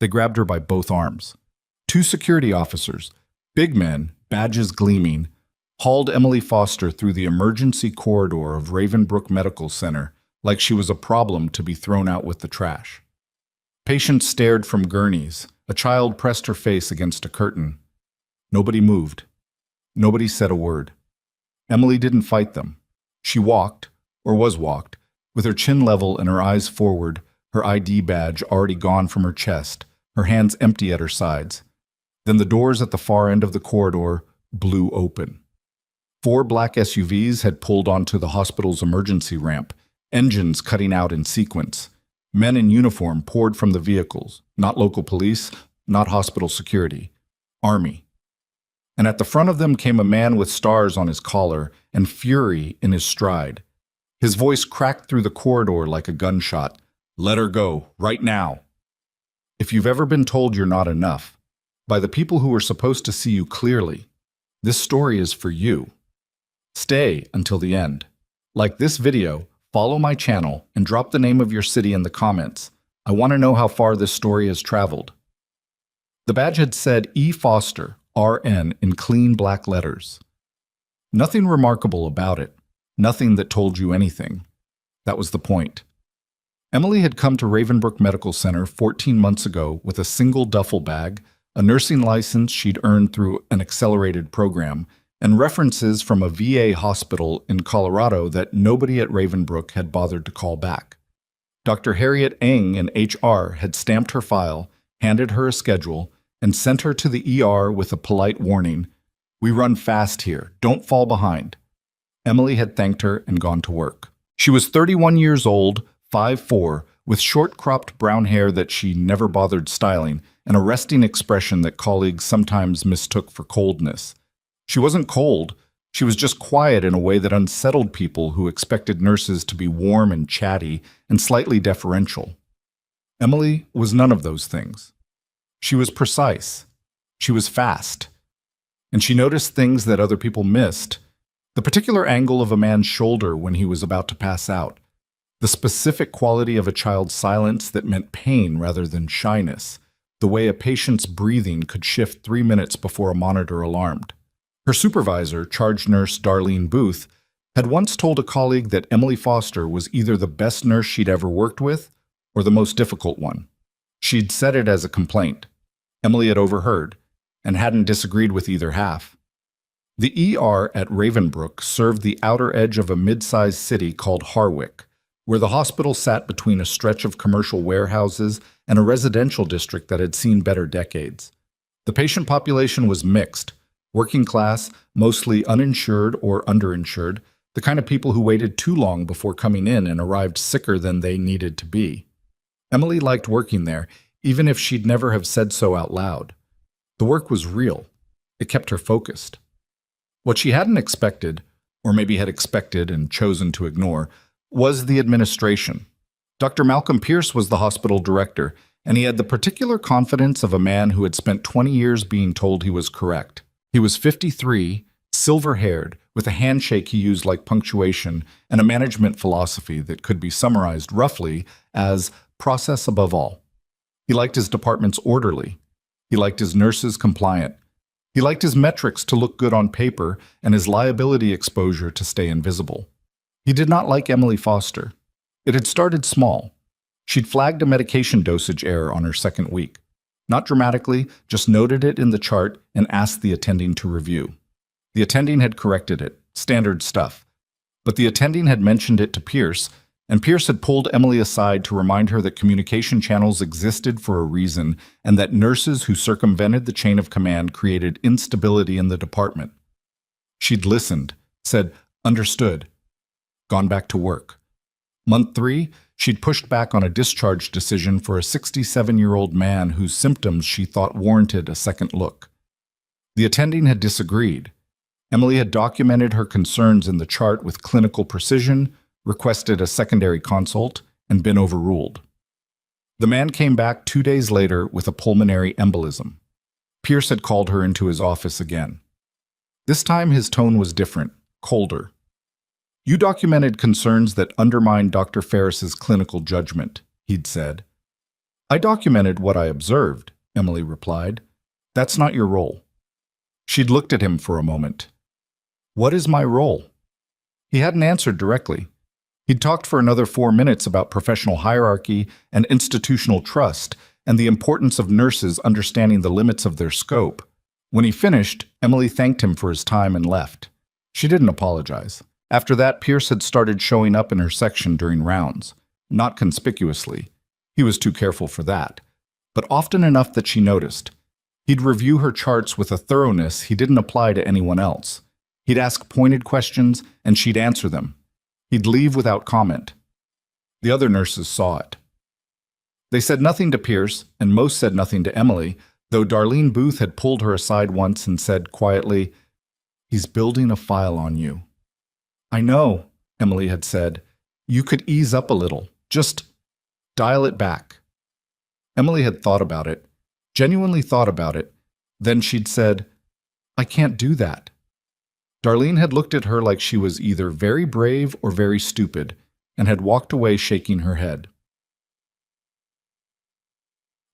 They grabbed her by both arms. Two security officers, big men, badges gleaming, hauled Emily Foster through the emergency corridor of Ravenbrook Medical Center like she was a problem to be thrown out with the trash. Patients stared from gurneys. A child pressed her face against a curtain. Nobody moved. Nobody said a word. Emily didn't fight them. She walked, or was walked, with her chin level and her eyes forward, her ID badge already gone from her chest, her hands empty at her sides. Then the doors at the far end of the corridor blew open. 4 black SUVs had pulled onto the hospital's emergency ramp, engines cutting out in sequence. Men in uniform poured from the vehicles, not local police, not hospital security, Army. And at the front of them came a man with stars on his collar and fury in his stride. His voice cracked through the corridor like a gunshot. "Let her go, right now." If you've ever been told you're not enough, by the people who were supposed to see you clearly, this story is for you. Stay until the end. Like this video, follow my channel, and drop the name of your city in the comments. I want to know how far this story has traveled. The badge had said E. Foster, RN, in clean black letters. Nothing remarkable about it. Nothing that told you anything. That was the point. Emily had come to Ravenbrook Medical Center 14 months ago with a single duffel bag, a nursing license she'd earned through an accelerated program, and references from a VA hospital in Colorado that nobody at Ravenbrook had bothered to call back. Dr. Harriet Eng in HR had stamped her file, handed her a schedule, and sent her to the ER with a polite warning, "We run fast here, don't fall behind." Emily had thanked her and gone to work. She was 31 years old, 5'4", with short-cropped brown hair that she never bothered styling, and a resting expression that colleagues sometimes mistook for coldness. She wasn't cold, she was just quiet in a way that unsettled people who expected nurses to be warm and chatty and slightly deferential. Emily was none of those things. She was precise. She was fast. And she noticed things that other people missed. The particular angle of a man's shoulder when he was about to pass out. The specific quality of a child's silence that meant pain rather than shyness. The way a patient's breathing could shift 3 minutes before a monitor alarmed. Her supervisor, charge nurse Darlene Booth, had once told a colleague that Emily Foster was either the best nurse she'd ever worked with or the most difficult one. She'd said it as a complaint. Emily had overheard and hadn't disagreed with either half. The ER at Ravenbrook served the outer edge of a mid-sized city called Harwick, where the hospital sat between a stretch of commercial warehouses and a residential district that had seen better decades. The patient population was mixed. Working class, mostly uninsured or underinsured, the kind of people who waited too long before coming in and arrived sicker than they needed to be. Emily liked working there, even if she'd never have said so out loud. The work was real. It kept her focused. What she hadn't expected, or maybe had expected and chosen to ignore, was the administration. Dr. Malcolm Pierce was the hospital director, and he had the particular confidence of a man who had spent 20 years being told he was correct. He was 53, silver-haired, with a handshake he used like punctuation, and a management philosophy that could be summarized roughly as process above all. He liked his departments orderly. He liked his nurses compliant. He liked his metrics to look good on paper and his liability exposure to stay invisible. He did not like Emily Foster. It had started small. She'd flagged a medication dosage error on her second week. Not dramatically, just noted it in the chart and asked the attending to review. The attending had corrected it, standard stuff. But the attending had mentioned it to Pierce, and Pierce had pulled Emily aside to remind her that communication channels existed for a reason and that nurses who circumvented the chain of command created instability in the department. She'd listened, said, "Understood," gone back to work. Month 3, she'd pushed back on a discharge decision for a 67-year-old man whose symptoms she thought warranted a second look. The attending had disagreed. Emily had documented her concerns in the chart with clinical precision, requested a secondary consult, and been overruled. The man came back 2 days later with a pulmonary embolism. Pierce had called her into his office again. This time his tone was different, colder. "You documented concerns that undermined Dr. Ferris's clinical judgment," he'd said. I documented what I observed, Emily replied. That's not your role. She'd looked at him for a moment. What is my role? He hadn't answered directly. He'd talked for another 4 minutes about professional hierarchy and institutional trust and the importance of nurses understanding the limits of their scope. When he finished, Emily thanked him for his time and left. She didn't apologize. After that, Pierce had started showing up in her section during rounds. Not conspicuously. He was too careful for that. But often enough that she noticed. He'd review her charts with a thoroughness he didn't apply to anyone else. He'd ask pointed questions, and she'd answer them. He'd leave without comment. The other nurses saw it. They said nothing to Pierce, and most said nothing to Emily, though Darlene Booth had pulled her aside once and said quietly, "He's building a file on you." "I know," Emily had said. "You could ease up a little. Just dial it back." Emily had thought about it, genuinely thought about it. Then she'd said, "I can't do that." Darlene had looked at her like she was either very brave or very stupid, and had walked away shaking her head.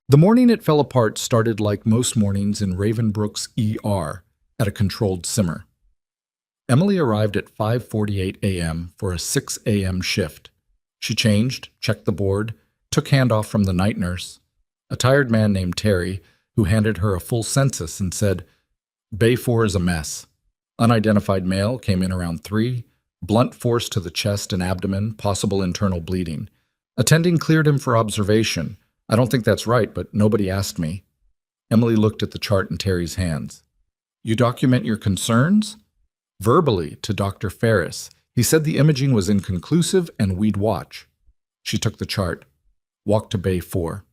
The morning it fell apart started like most mornings in Ravenbrook's ER, at a controlled simmer. Emily arrived at 5:48 a.m. for a 6 a.m. shift. She changed, checked the board, took handoff from the night nurse, a tired man named Terry, who handed her a full census and said, "Bay 4 is a mess. Unidentified male came in around 3, blunt force to the chest and abdomen, possible internal bleeding. Attending cleared him for observation. I don't think that's right, but nobody asked me." Emily looked at the chart in Terry's hands. "You document your concerns?" Verbally to Dr. Ferris. He said the imaging was inconclusive and we'd watch. She took the chart, walked to Bay 4.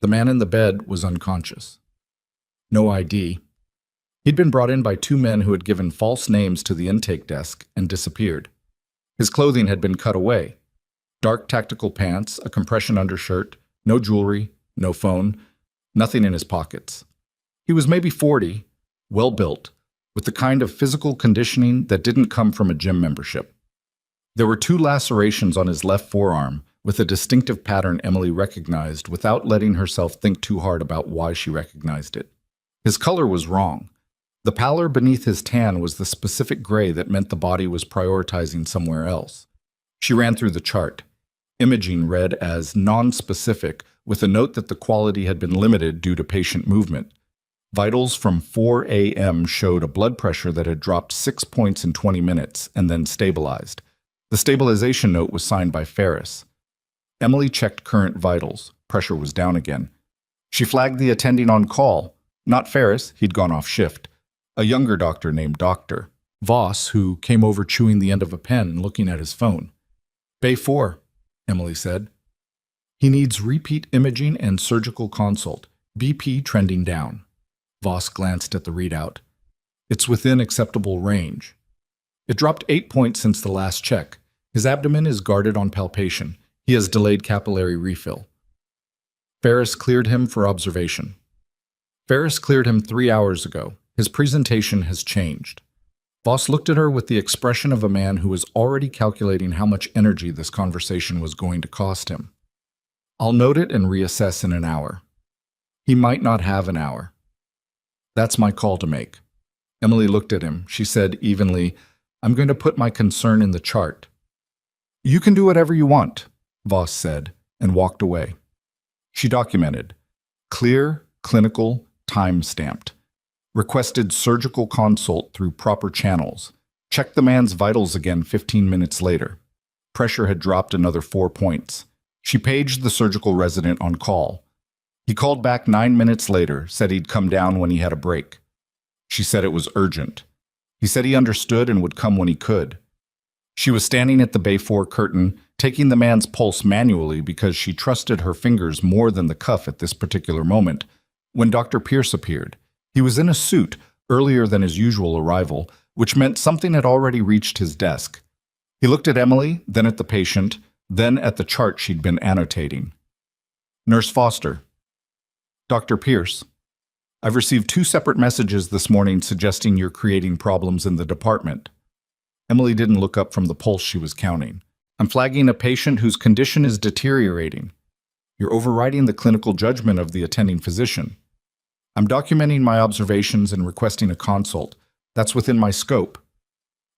The man in the bed was unconscious. No ID. He'd been brought in by 2 men who had given false names to the intake desk and disappeared. His clothing had been cut away. Dark tactical pants, a compression undershirt, no jewelry, no phone, nothing in his pockets. He was maybe 40, well-built, with the kind of physical conditioning that didn't come from a gym membership. There were 2 lacerations on his left forearm, with a distinctive pattern Emily recognized without letting herself think too hard about why she recognized it. His color was wrong. The pallor beneath his tan was the specific gray that meant the body was prioritizing somewhere else. She ran through the chart. Imaging read as non-specific, with a note that the quality had been limited due to patient movement. Vitals from 4 a.m. showed a blood pressure that had dropped 6 points in 20 minutes and then stabilized. The stabilization note was signed by Ferris. Emily checked current vitals. Pressure was down again. She flagged the attending on call. Not Ferris, he'd gone off shift. A younger doctor named Dr. Voss, who came over chewing the end of a pen and looking at his phone. "Bay 4, Emily said. "He needs repeat imaging and surgical consult. BP trending down." Voss glanced at the readout. "It's within acceptable range." It dropped 8 points since the last check. His abdomen is guarded on palpation. He has delayed capillary refill. Ferris cleared him for observation. Ferris cleared him 3 hours ago. His presentation has changed. Voss looked at her with the expression of a man who was already calculating how much energy this conversation was going to cost him. "I'll note it and reassess in an hour." He might not have an hour. "That's my call to make." Emily looked at him. She said evenly, "I'm going to put my concern in the chart." "You can do whatever you want," Voss said, and walked away. She documented. Clear, clinical, time-stamped. Requested surgical consult through proper channels. Checked the man's vitals again 15 minutes later. Pressure had dropped another 4 points. She paged the surgical resident on call. He called back 9 minutes later, said he'd come down when he had a break. She said it was urgent. He said he understood and would come when he could. She was standing at the Bay 4 curtain, taking the man's pulse manually because she trusted her fingers more than the cuff at this particular moment, when Dr. Pierce appeared. He was in a suit, earlier than his usual arrival, which meant something had already reached his desk. He looked at Emily, then at the patient, then at the chart she'd been annotating. "Nurse Foster." "Dr. Pierce, I've received 2 separate messages this morning suggesting you're creating problems in the department." Emily didn't look up from the pulse she was counting. "I'm flagging a patient whose condition is deteriorating." You're overriding the clinical judgment of the attending physician. I'm documenting my observations and requesting a consult. That's within my scope.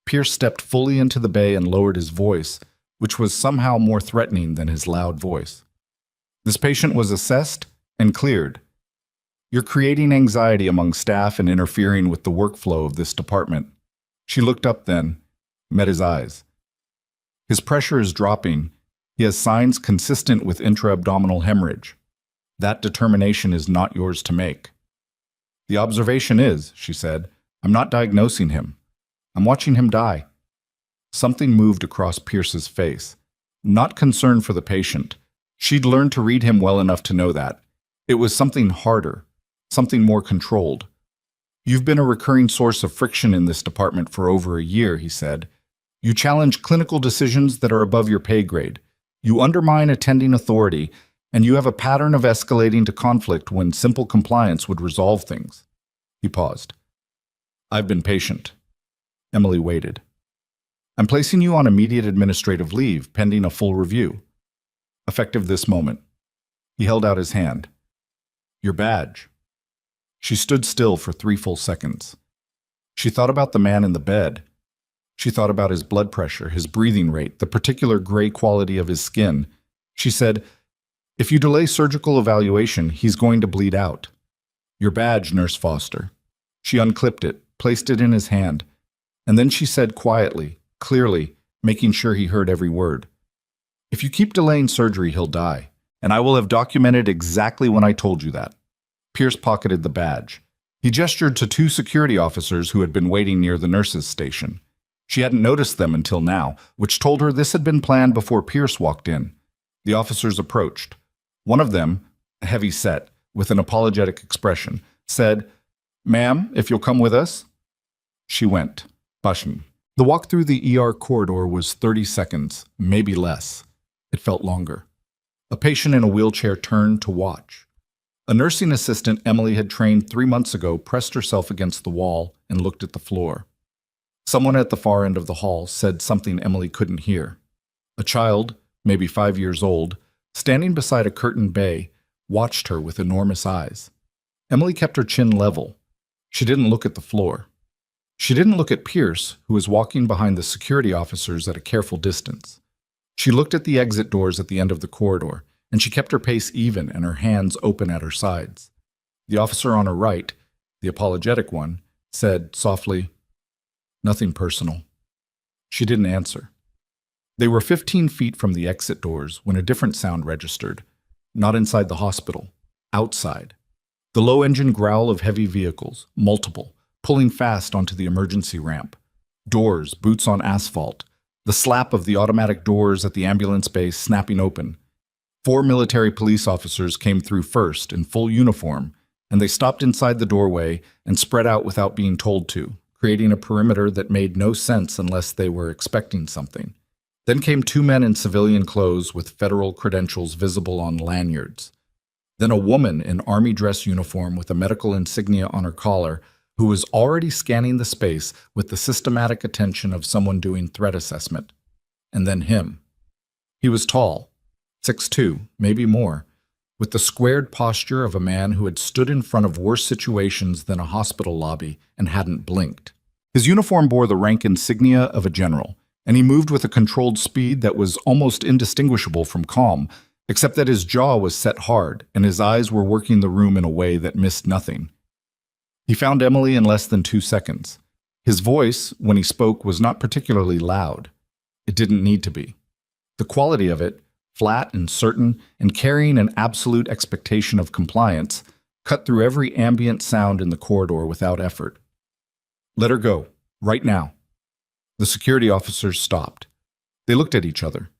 Pierce stepped fully into the bay and lowered his voice, which was somehow more threatening than his loud voice. This patient was assessed and cleared. You're creating anxiety among staff and interfering with the workflow of this department. She looked up then, met his eyes. His pressure is dropping. He has signs consistent with intra-abdominal hemorrhage. That determination is not yours to make. The observation is, she said, I'm not diagnosing him. I'm watching him die. Something moved across Pierce's face. Not concern for the patient. She'd learned to read him well enough to know that. It was something harder, something more controlled. You've been a recurring source of friction in this department for over a year, he said. You challenge clinical decisions that are above your pay grade. You undermine attending authority, and you have a pattern of escalating to conflict when simple compliance would resolve things. He paused. I've been patient. Emily waited. I'm placing you on immediate administrative leave, pending a full review. Effective this moment. He held out his hand. Your badge. She stood still for 3 full seconds. She thought about the man in the bed. She thought about his blood pressure, his breathing rate, the particular gray quality of his skin. She said, if you delay surgical evaluation, he's going to bleed out. Your badge, Nurse Foster. She unclipped it, placed it in his hand, and then she said quietly, clearly, making sure he heard every word. If you keep delaying surgery, he'll die, and I will have documented exactly when I told you that. Pierce pocketed the badge. He gestured to 2 security officers who had been waiting near the nurse's station. She hadn't noticed them until now, which told her this had been planned before Pierce walked in. The officers approached. One of them, heavy set, with an apologetic expression, said, Ma'am, if you'll come with us. She went, blushing. The walk through the ER corridor was 30 seconds, maybe less. It felt longer. A patient in a wheelchair turned to watch. A nursing assistant Emily had trained 3 months ago pressed herself against the wall and looked at the floor. Someone at the far end of the hall said something Emily couldn't hear. A child, maybe 5 years old, standing beside a curtained bay, watched her with enormous eyes. Emily kept her chin level. She didn't look at the floor. She didn't look at Pierce, who was walking behind the security officers at a careful distance. She looked at the exit doors at the end of the corridor, and she kept her pace even and her hands open at her sides. The officer on her right, the apologetic one, said softly, Nothing personal. She didn't answer. They were 15 feet from the exit doors when a different sound registered. Not inside the hospital. Outside. The low-engine growl of heavy vehicles, multiple, pulling fast onto the emergency ramp. Doors, boots on asphalt. The slap of the automatic doors at the ambulance bay snapping open. 4 military police officers came through first in full uniform, and they stopped inside the doorway and spread out without being told to, creating a perimeter that made no sense unless they were expecting something. Then came 2 men in civilian clothes with federal credentials visible on lanyards. Then a woman in army dress uniform with a medical insignia on her collar who was already scanning the space with the systematic attention of someone doing threat assessment. And then him. He was tall, 6'2", maybe more, with the squared posture of a man who had stood in front of worse situations than a hospital lobby and hadn't blinked. His uniform bore the rank insignia of a general, and he moved with a controlled speed that was almost indistinguishable from calm, except that his jaw was set hard and his eyes were working the room in a way that missed nothing. He found Emily in less than 2 seconds. His voice, when he spoke, was not particularly loud. It didn't need to be. The quality of it, flat and certain, and carrying an absolute expectation of compliance, cut through every ambient sound in the corridor without effort. Let her go, right now. The security officers stopped. They looked at each other.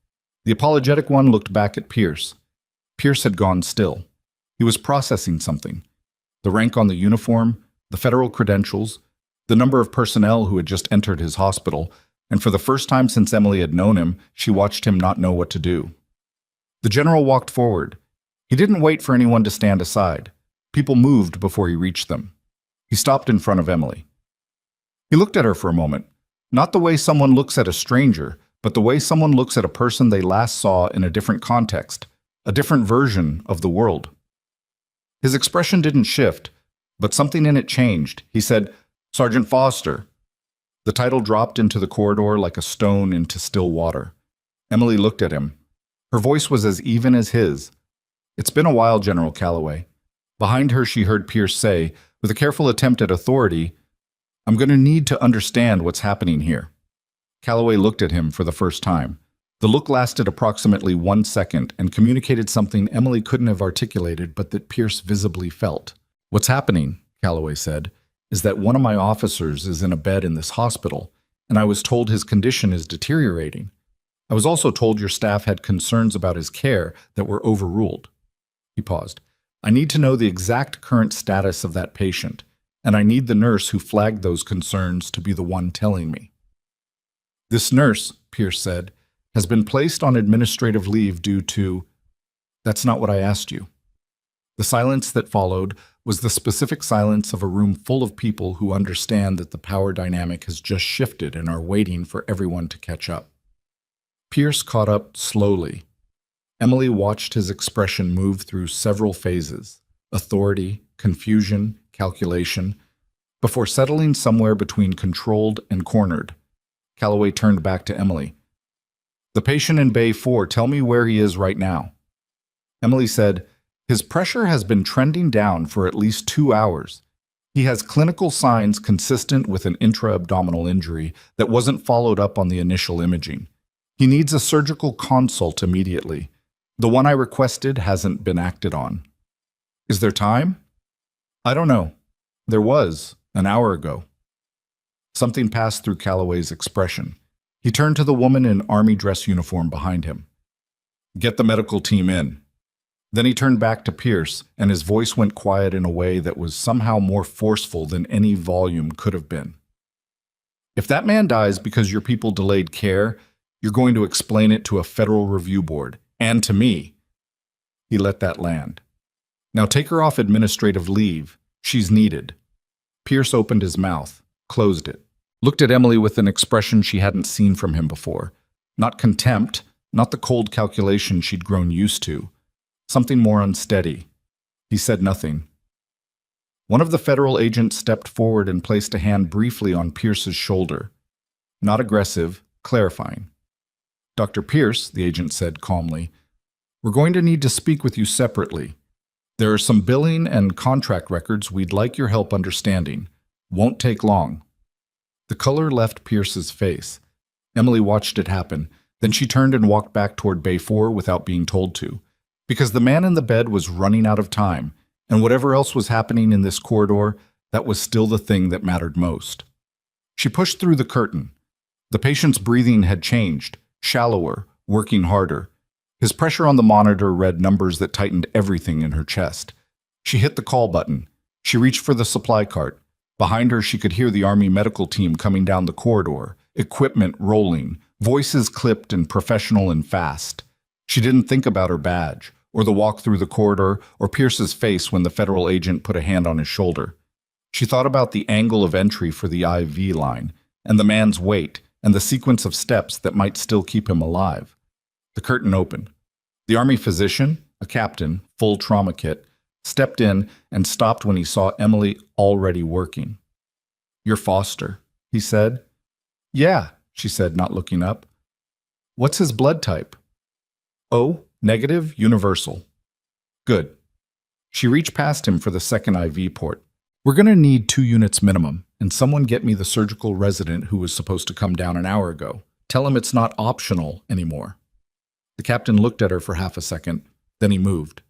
The apologetic one looked back at Pierce. Pierce had gone still. He was processing something. The rank on the uniform, the federal credentials, the number of personnel who had just entered his hospital, and for the first time since Emily had known him, she watched him not know what to do. The general walked forward. He didn't wait for anyone to stand aside. People moved before he reached them. He stopped in front of Emily. He looked at her for a moment, not the way someone looks at a stranger, but the way someone looks at a person they last saw in a different context, a different version of the world. His expression didn't shift, but something in it changed. He said, "Sergeant Foster." The title dropped into the corridor like a stone into still water. Emily looked at him. Her voice was as even as his. "It's been a while, General Calloway." Behind her, she heard Pierce say, with a careful attempt at authority, "I'm going to need to understand what's happening here." Calloway looked at him for the first time. The look lasted approximately 1 second and communicated something Emily couldn't have articulated but that Pierce visibly felt. "What's happening," Calloway said, "is that one of my officers is in a bed in this hospital, and I was told his condition is deteriorating. I was also told your staff had concerns about his care that were overruled." He paused. "I need to know the exact current status of that patient, and I need the nurse who flagged those concerns to be the one telling me." "This nurse," Pierce said, "has been placed on administrative leave due to—" "That's not what I asked you." The silence that followed was the specific silence of a room full of people who understand that the power dynamic has just shifted and are waiting for everyone to catch up. Pierce caught up slowly. Emily watched his expression move through several phases: authority, confusion, calculation, before settling somewhere between controlled and cornered. Calloway turned back to Emily. "The patient in Bay 4, tell me where he is right now." Emily said, "His pressure has been trending down for at least 2 hours. He has clinical signs consistent with an intra-abdominal injury that wasn't followed up on the initial imaging. He needs a surgical consult immediately. The one I requested hasn't been acted on." "Is there time?" "I don't know. There was, an hour ago." Something passed through Calloway's expression. He turned to the woman in army dress uniform behind him. "Get the medical team in." Then he turned back to Pierce, and his voice went quiet in a way that was somehow more forceful than any volume could have been. "If that man dies because your people delayed care, you're going to explain it to a federal review board, and to me." He let that land. "Now take her off administrative leave. She's needed." Pierce opened his mouth, closed it, looked at Emily with an expression she hadn't seen from him before. Not contempt, not the cold calculation she'd grown used to. Something more unsteady. He said nothing. One of the federal agents stepped forward and placed a hand briefly on Pierce's shoulder. Not aggressive, clarifying. "Dr. Pierce," the agent said calmly, "we're going to need to speak with you separately. There are some billing and contract records we'd like your help understanding. Won't take long." The color left Pierce's face. Emily watched it happen. Then she turned and walked back toward Bay 4 without being told to. Because the man in the bed was running out of time, and whatever else was happening in this corridor, that was still the thing that mattered most. She pushed through the curtain. The patient's breathing had changed, shallower, working harder. His pressure on the monitor read numbers that tightened everything in her chest. She hit the call button. She reached for the supply cart. Behind her, she could hear the Army medical team coming down the corridor, equipment rolling, voices clipped and professional and fast. She didn't think about her badge, or the walk through the corridor, or Pierce's face when the federal agent put a hand on his shoulder. She thought about the angle of entry for the IV line, and the man's weight, and the sequence of steps that might still keep him alive. The curtain opened. The Army physician, a captain, full trauma kit, stepped in and stopped when he saw Emily already working. "You're Foster," he said. "Yeah," she said, not looking up. "What's his blood type?" "O, negative, universal." "Good." She reached past him for the second IV port. "We're going to need 2 units minimum, and someone get me the surgical resident who was supposed to come down an hour ago. Tell him it's not optional anymore." The captain looked at her for half a second, then he moved.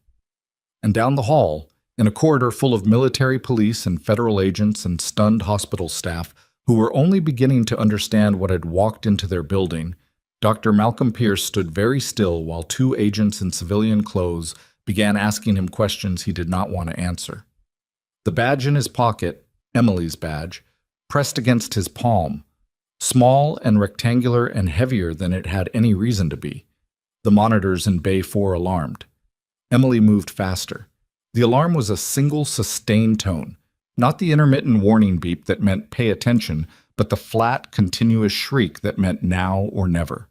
And down the hall, in a corridor full of military police and federal agents and stunned hospital staff who were only beginning to understand what had walked into their building, Dr. Malcolm Pierce stood very still while 2 agents in civilian clothes began asking him questions he did not want to answer. The badge in his pocket, Emily's badge, pressed against his palm, small and rectangular and heavier than it had any reason to be. The monitors in Bay 4 alarmed. Emily moved faster. The alarm was a single sustained tone, not the intermittent warning beep that meant pay attention, but the flat, continuous shriek that meant now or never.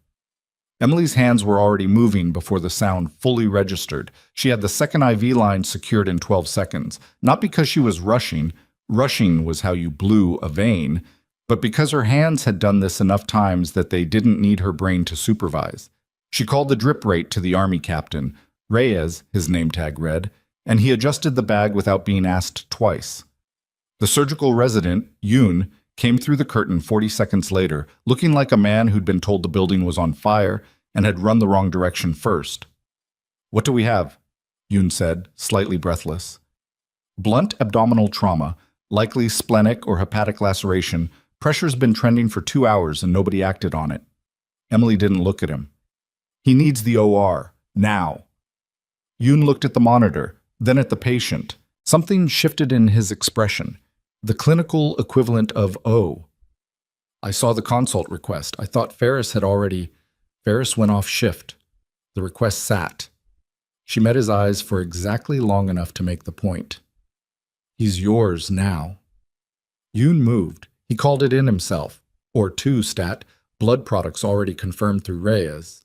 Emily's hands were already moving before the sound fully registered. She had the second IV line secured in 12 seconds, not because she was rushing was how you blew a vein, but because her hands had done this enough times that they didn't need her brain to supervise. She called the drip rate to the army captain, Reyes, his name tag read, and he adjusted the bag without being asked twice. The surgical resident, Yoon, came through the curtain 40 seconds later, looking like a man who'd been told the building was on fire and had run the wrong direction first. "What do we have?" Yoon said, slightly breathless. "Blunt abdominal trauma, likely splenic or hepatic laceration. Pressure's been trending for 2 hours and nobody acted on it." Emily didn't look at him. "He needs the OR, now." Yoon looked at the monitor, then at the patient. Something shifted in his expression. The clinical equivalent of "oh." "I saw the consult request. I thought Ferris went off shift." The request sat. She met his eyes for exactly long enough to make the point. "He's yours now." Yoon moved. He called it in himself. Or 2 stat, blood products already confirmed through Reyes.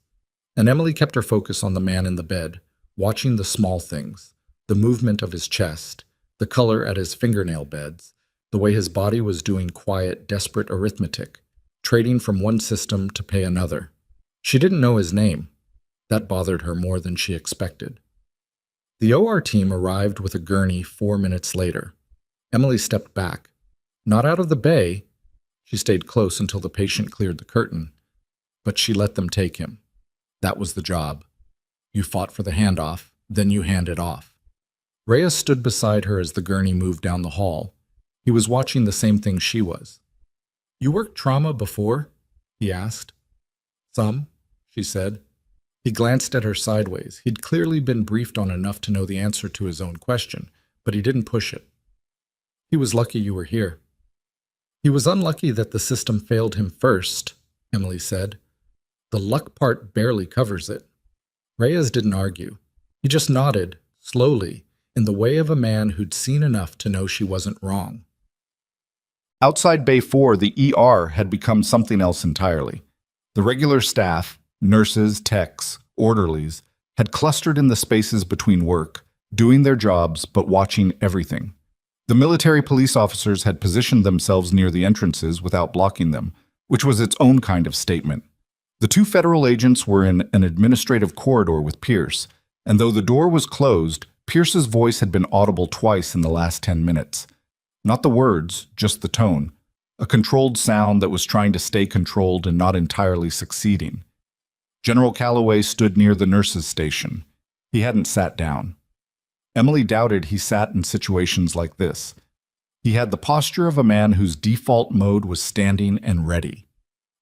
And Emily kept her focus on the man in the bed, watching the small things, the movement of his chest, the color at his fingernail beds, the way his body was doing quiet, desperate arithmetic, trading from one system to pay another. She didn't know his name. That bothered her more than she expected. The OR team arrived with a gurney 4 minutes later. Emily stepped back. Not out of the bay. She stayed close until the patient cleared the curtain. But she let them take him. That was the job. You fought for the handoff, then you handed off. Reyes stood beside her as the gurney moved down the hall. He was watching the same thing she was. "You worked trauma before?" he asked. "Some," she said. He glanced at her sideways. He'd clearly been briefed on enough to know the answer to his own question, but he didn't push it. "He was lucky you were here." "He was unlucky that the system failed him first," Emily said. "The luck part barely covers it." Reyes didn't argue. He just nodded, slowly, in the way of a man who'd seen enough to know she wasn't wrong. Outside Bay 4, the ER had become something else entirely. The regular staff, nurses, techs, orderlies, had clustered in the spaces between work, doing their jobs but watching everything. The military police officers had positioned themselves near the entrances without blocking them, which was its own kind of statement. The 2 federal agents were in an administrative corridor with Pierce, and though the door was closed, Pierce's voice had been audible twice in the last 10 minutes. Not the words, just the tone. A controlled sound that was trying to stay controlled and not entirely succeeding. General Calloway stood near the nurses' station. He hadn't sat down. Emily doubted he sat in situations like this. He had the posture of a man whose default mode was standing and ready.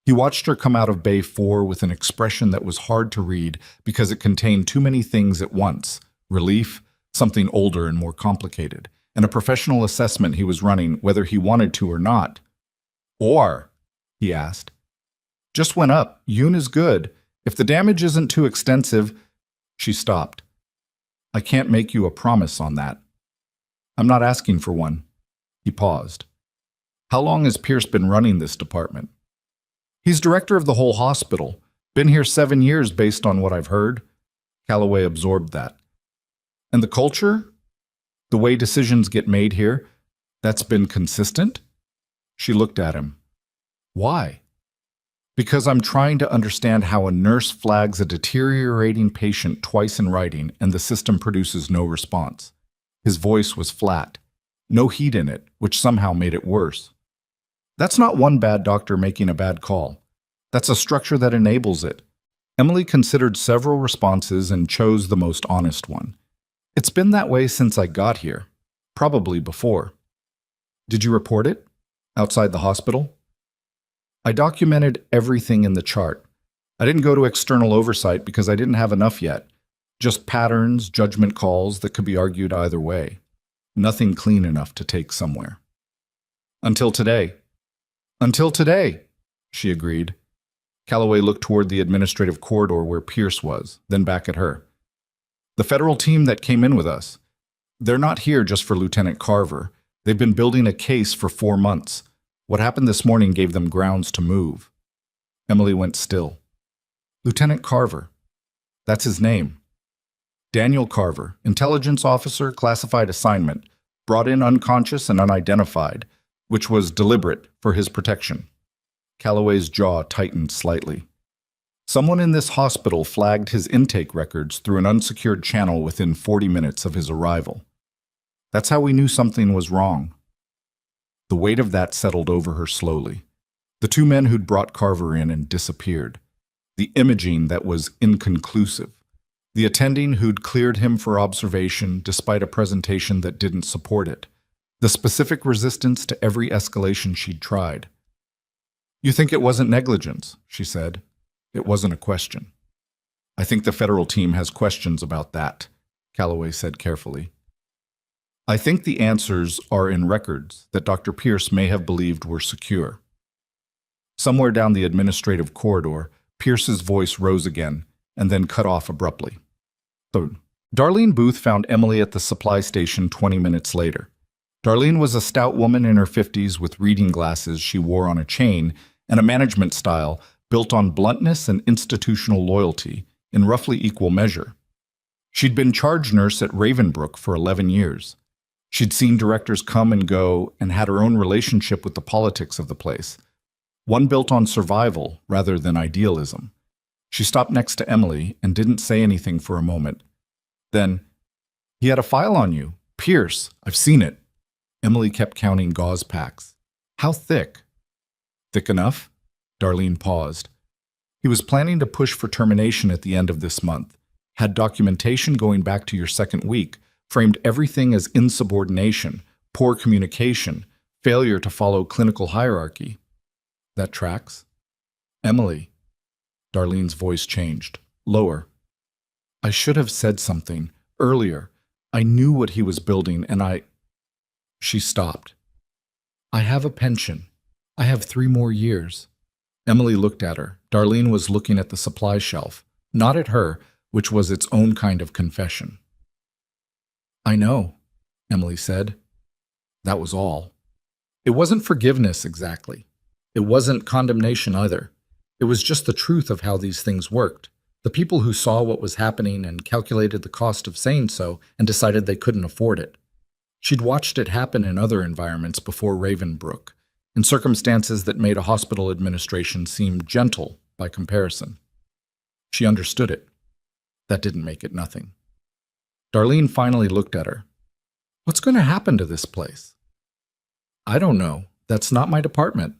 He watched her come out of Bay 4 with an expression that was hard to read because it contained too many things at once. Relief, something older and more complicated, and a professional assessment he was running whether he wanted to or not. "Or?" he asked. "Just went up. Yoon is good. If the damage isn't too extensive..." She stopped. "I can't make you a promise on that." "I'm not asking for one." He paused. "How long has Pierce been running this department?" "He's director of the whole hospital. Been here 7 years based on what I've heard." Calloway absorbed that. "And the culture? The way decisions get made here? That's been consistent?" She looked at him. "Why?" "Because I'm trying to understand how a nurse flags a deteriorating patient twice in writing and the system produces no response." His voice was flat. No heat in it, which somehow made it worse. "That's not one bad doctor making a bad call. That's a structure that enables it." Emily considered several responses and chose the most honest one. "It's been that way since I got here. Probably before." "Did you report it? Outside the hospital?" "I documented everything in the chart. I didn't go to external oversight because I didn't have enough yet. Just patterns, judgment calls that could be argued either way. Nothing clean enough to take somewhere." "Until today." "Until today," she agreed. Calloway looked toward the administrative corridor where Pierce was, then back at her. "The federal team that came in with us. They're not here just for Lieutenant Carver. They've been building a case for 4 months. What happened this morning gave them grounds to move." Emily went still. Lieutenant Carver. That's his name. Daniel Carver, intelligence officer, classified assignment, brought in unconscious and unidentified, which was deliberate for his protection. Calloway's jaw tightened slightly. Someone in this hospital flagged his intake records through an unsecured channel within 40 minutes of his arrival. That's how we knew something was wrong. The weight of that settled over her slowly. The two men who'd brought Carver in and disappeared. The imaging that was inconclusive. The attending who'd cleared him for observation despite a presentation that didn't support it. The specific resistance to every escalation she'd tried. "You think it wasn't negligence," she said. It wasn't a question. "I think the federal team has questions about that," Calloway said carefully. "I think the answers are in records that Dr. Pierce may have believed were secure." Somewhere down the administrative corridor, Pierce's voice rose again and then cut off abruptly. Darlene Booth found Emily at the supply station 20 minutes later. Darlene was a stout woman in her 50s with reading glasses she wore on a chain and a management style built on bluntness and institutional loyalty in roughly equal measure. She'd been charge nurse at Ravenbrook for 11 years. She'd seen directors come and go and had her own relationship with the politics of the place, one built on survival rather than idealism. She stopped next to Emily and didn't say anything for a moment. Then, "He had a file on you. Pierce, I've seen it." Emily kept counting gauze packs. "How thick?" "Thick enough?" Darlene paused. "He was planning to push for termination at the end of this month, had documentation going back to your second week, framed everything as insubordination, poor communication, failure to follow clinical hierarchy. That tracks?" "Emily." Darlene's voice changed, lower. "I should have said something earlier. I knew what he was building and I—" She stopped. "I have a pension. I have 3 more years." Emily looked at her. Darlene was looking at the supply shelf, not at her, which was its own kind of confession. "I know," Emily said. That was all. It wasn't forgiveness exactly. It wasn't condemnation either. It was just the truth of how these things worked. The people who saw what was happening and calculated the cost of saying so and decided they couldn't afford it. She'd watched it happen in other environments before Ravenbrook, in circumstances that made a hospital administration seem gentle by comparison. She understood it. That didn't make it nothing. Darlene finally looked at her. "What's going to happen to this place?" "I don't know. That's not my department."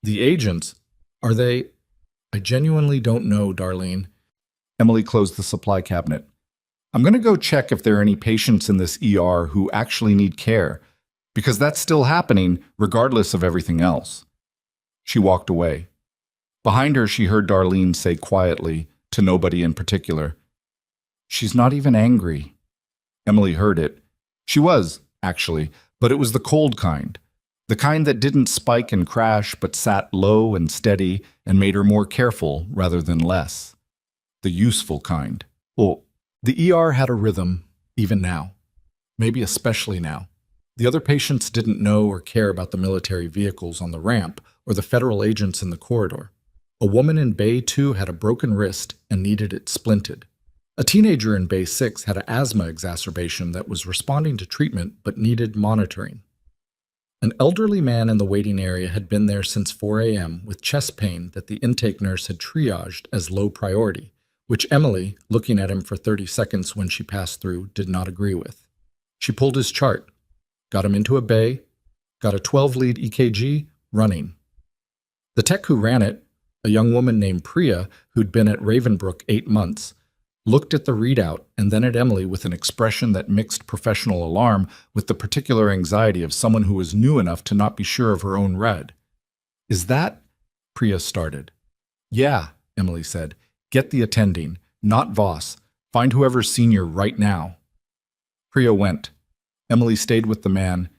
"The agents, are they—" "I genuinely don't know, Darlene." Emily closed the supply cabinet. "I'm going to go check if there are any patients in this ER who actually need care, because that's still happening regardless of everything else." She walked away. Behind her, she heard Darlene say quietly, to nobody in particular, "She's not even angry." Emily heard it. She was, actually, but it was the cold kind. The kind that didn't spike and crash but sat low and steady and made her more careful rather than less. The useful kind. Well, the ER had a rhythm, even now. Maybe especially now. The other patients didn't know or care about the military vehicles on the ramp or the federal agents in the corridor. A woman in Bay 2 had a broken wrist and needed it splinted. A teenager in Bay 6 had an asthma exacerbation that was responding to treatment but needed monitoring. An elderly man in the waiting area had been there since 4 a.m. with chest pain that the intake nurse had triaged as low priority, which Emily, looking at him for 30 seconds when she passed through, did not agree with. She pulled his chart, got him into a bay, got a 12-lead EKG, running. The tech who ran it, a young woman named Priya who'd been at Ravenbrook 8 months, looked at the readout and then at Emily with an expression that mixed professional alarm with the particular anxiety of someone who was new enough to not be sure of her own read. "Is that—" Priya started. "Yeah," Emily said. "Get the attending, not Voss. Find whoever's senior right now." Priya went. Emily stayed with the man.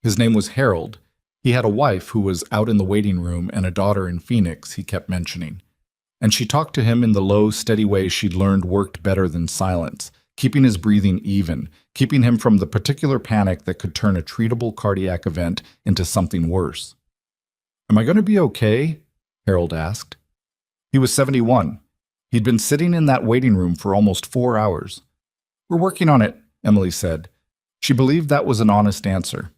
His name was Harold. He had a wife who was out in the waiting room and a daughter in Phoenix, he kept mentioning. And she talked to him in the low, steady way she'd learned worked better than silence, keeping his breathing even, keeping him from the particular panic that could turn a treatable cardiac event into something worse. "Am I going to be okay?" Harold asked. He was 71. He'd been sitting in that waiting room for almost 4 hours. "We're working on it," Emily said. She believed that was an honest answer.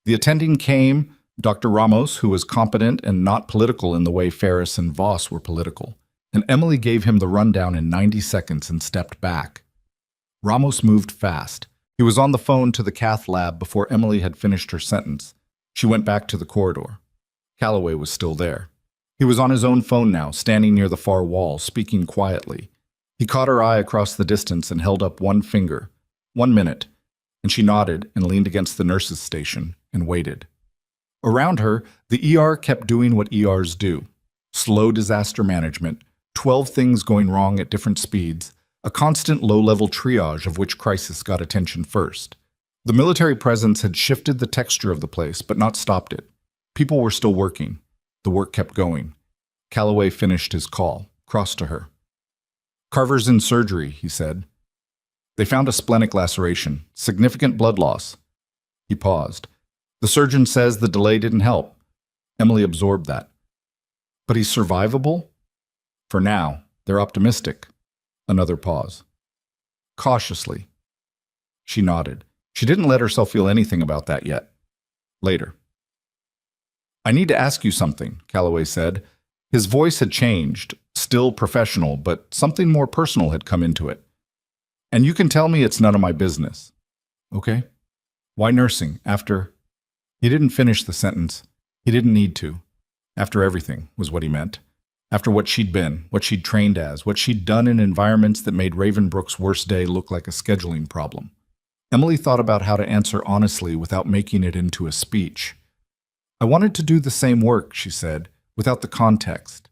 The attending came, Dr. Ramos, who was competent and not political in the way Ferris and Voss were political, and Emily gave him the rundown in 90 seconds and stepped back. Ramos moved fast. He was on the phone to the cath lab before Emily had finished her sentence. She went back to the corridor. Calloway was still there. He was on his own phone now, standing near the far wall, speaking quietly. He caught her eye across the distance and held up one finger. 1 minute, and she nodded and leaned against the nurse's station and waited. Around her, the ER kept doing what ERs do. Slow disaster management, 12 things going wrong at different speeds, a constant low-level triage of which crisis got attention first. The military presence had shifted the texture of the place, but not stopped it. People were still working. The work kept going. Calloway finished his call, crossed to her. "Carver's in surgery," he said. "They found a splenic laceration, significant blood loss." He paused. "The surgeon says the delay didn't help." Emily absorbed that. "But he's survivable?" "For now. They're optimistic." Another pause. "Cautiously." She nodded. She didn't let herself feel anything about that yet. Later. "I need to ask you something," Calloway said. His voice had changed, still professional, but something more personal had come into it. "And you can tell me it's none of my business." "Okay." "Why nursing, after—" He didn't finish the sentence. He didn't need to. After everything, was what he meant. After what she'd been, what she'd trained as, what she'd done in environments that made Ravenbrook's worst day look like a scheduling problem. Emily thought about how to answer honestly without making it into a speech. "I wanted to do the same work," she said, "without the context."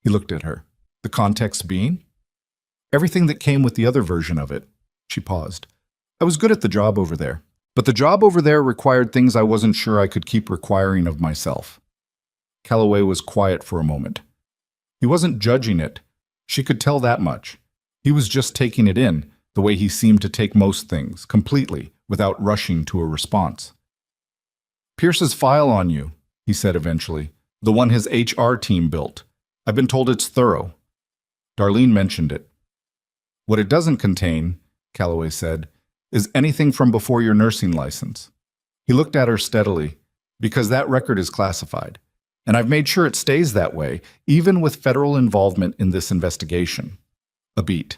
He looked at her. "The context being?" "Everything that came with the other version of it." She paused. "I was good at the job over there. But the job over there required things I wasn't sure I could keep requiring of myself." Calloway was quiet for a moment. He wasn't judging it. She could tell that much. He was just taking it in, the way he seemed to take most things, completely, without rushing to a response. "Pierce's file on you," he said eventually. "The one his HR team built. I've been told it's thorough." Darlene mentioned it. "What it doesn't contain," Calloway said, "is anything from before your nursing license." He looked at her steadily. "Because that record is classified. And I've made sure it stays that way, even with federal involvement in this investigation." A beat.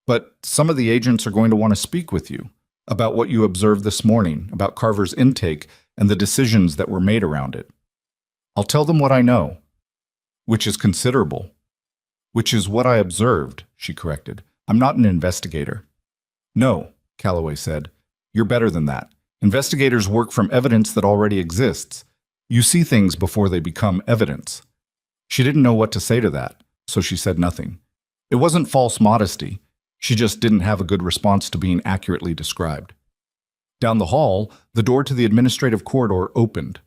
"But some of the agents are going to want to speak with you about what you observed this morning, about Carver's intake and the decisions that were made around it." "I'll tell them what I know." "Which is considerable." "Which is what I observed," she corrected. "I'm not an investigator." "No," Calloway said. "You're better than that. Investigators work from evidence that already exists. You see things before they become evidence." She didn't know what to say to that, so she said nothing. It wasn't false modesty. She just didn't have a good response to being accurately described. Down the hall, the door to the administrative corridor opened.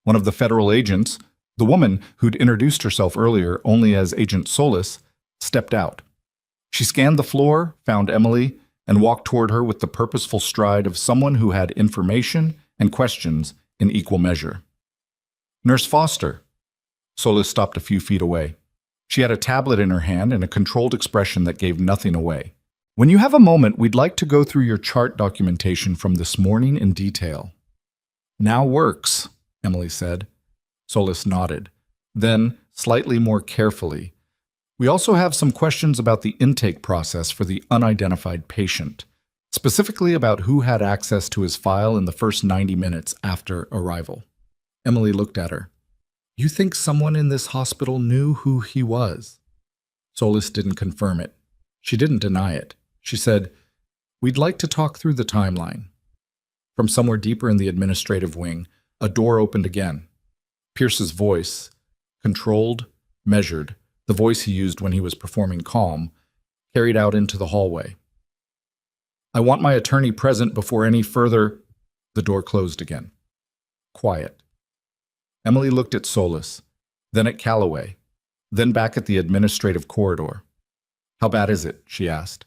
One of the federal agents, the woman who'd introduced herself earlier only as Agent Solis, stepped out. She scanned the floor, found Emily, and walked toward her with the purposeful stride of someone who had information and questions in equal measure. "Nurse Foster." Solis stopped a few feet away. She had a tablet in her hand and a controlled expression that gave nothing away. "When you have a moment, we'd like to go through your chart documentation from this morning in detail." "Now works," Emily said. Solis nodded. Then, slightly more carefully, "We also have some questions about the intake process for the unidentified patient, specifically about who had access to his file in the first 90 minutes after arrival." Emily looked at her. "You think someone in this hospital knew who he was?" Solis didn't confirm it. She didn't deny it. She said, "We'd like to talk through the timeline." From somewhere deeper in the administrative wing, a door opened again. Pierce's voice, controlled, measured, the voice he used when he was performing calm, carried out into the hallway. "I want my attorney present before any further—" The door closed again. Quiet. Emily looked at Solis, then at Calloway, then back at the administrative corridor. "How bad is it?" she asked.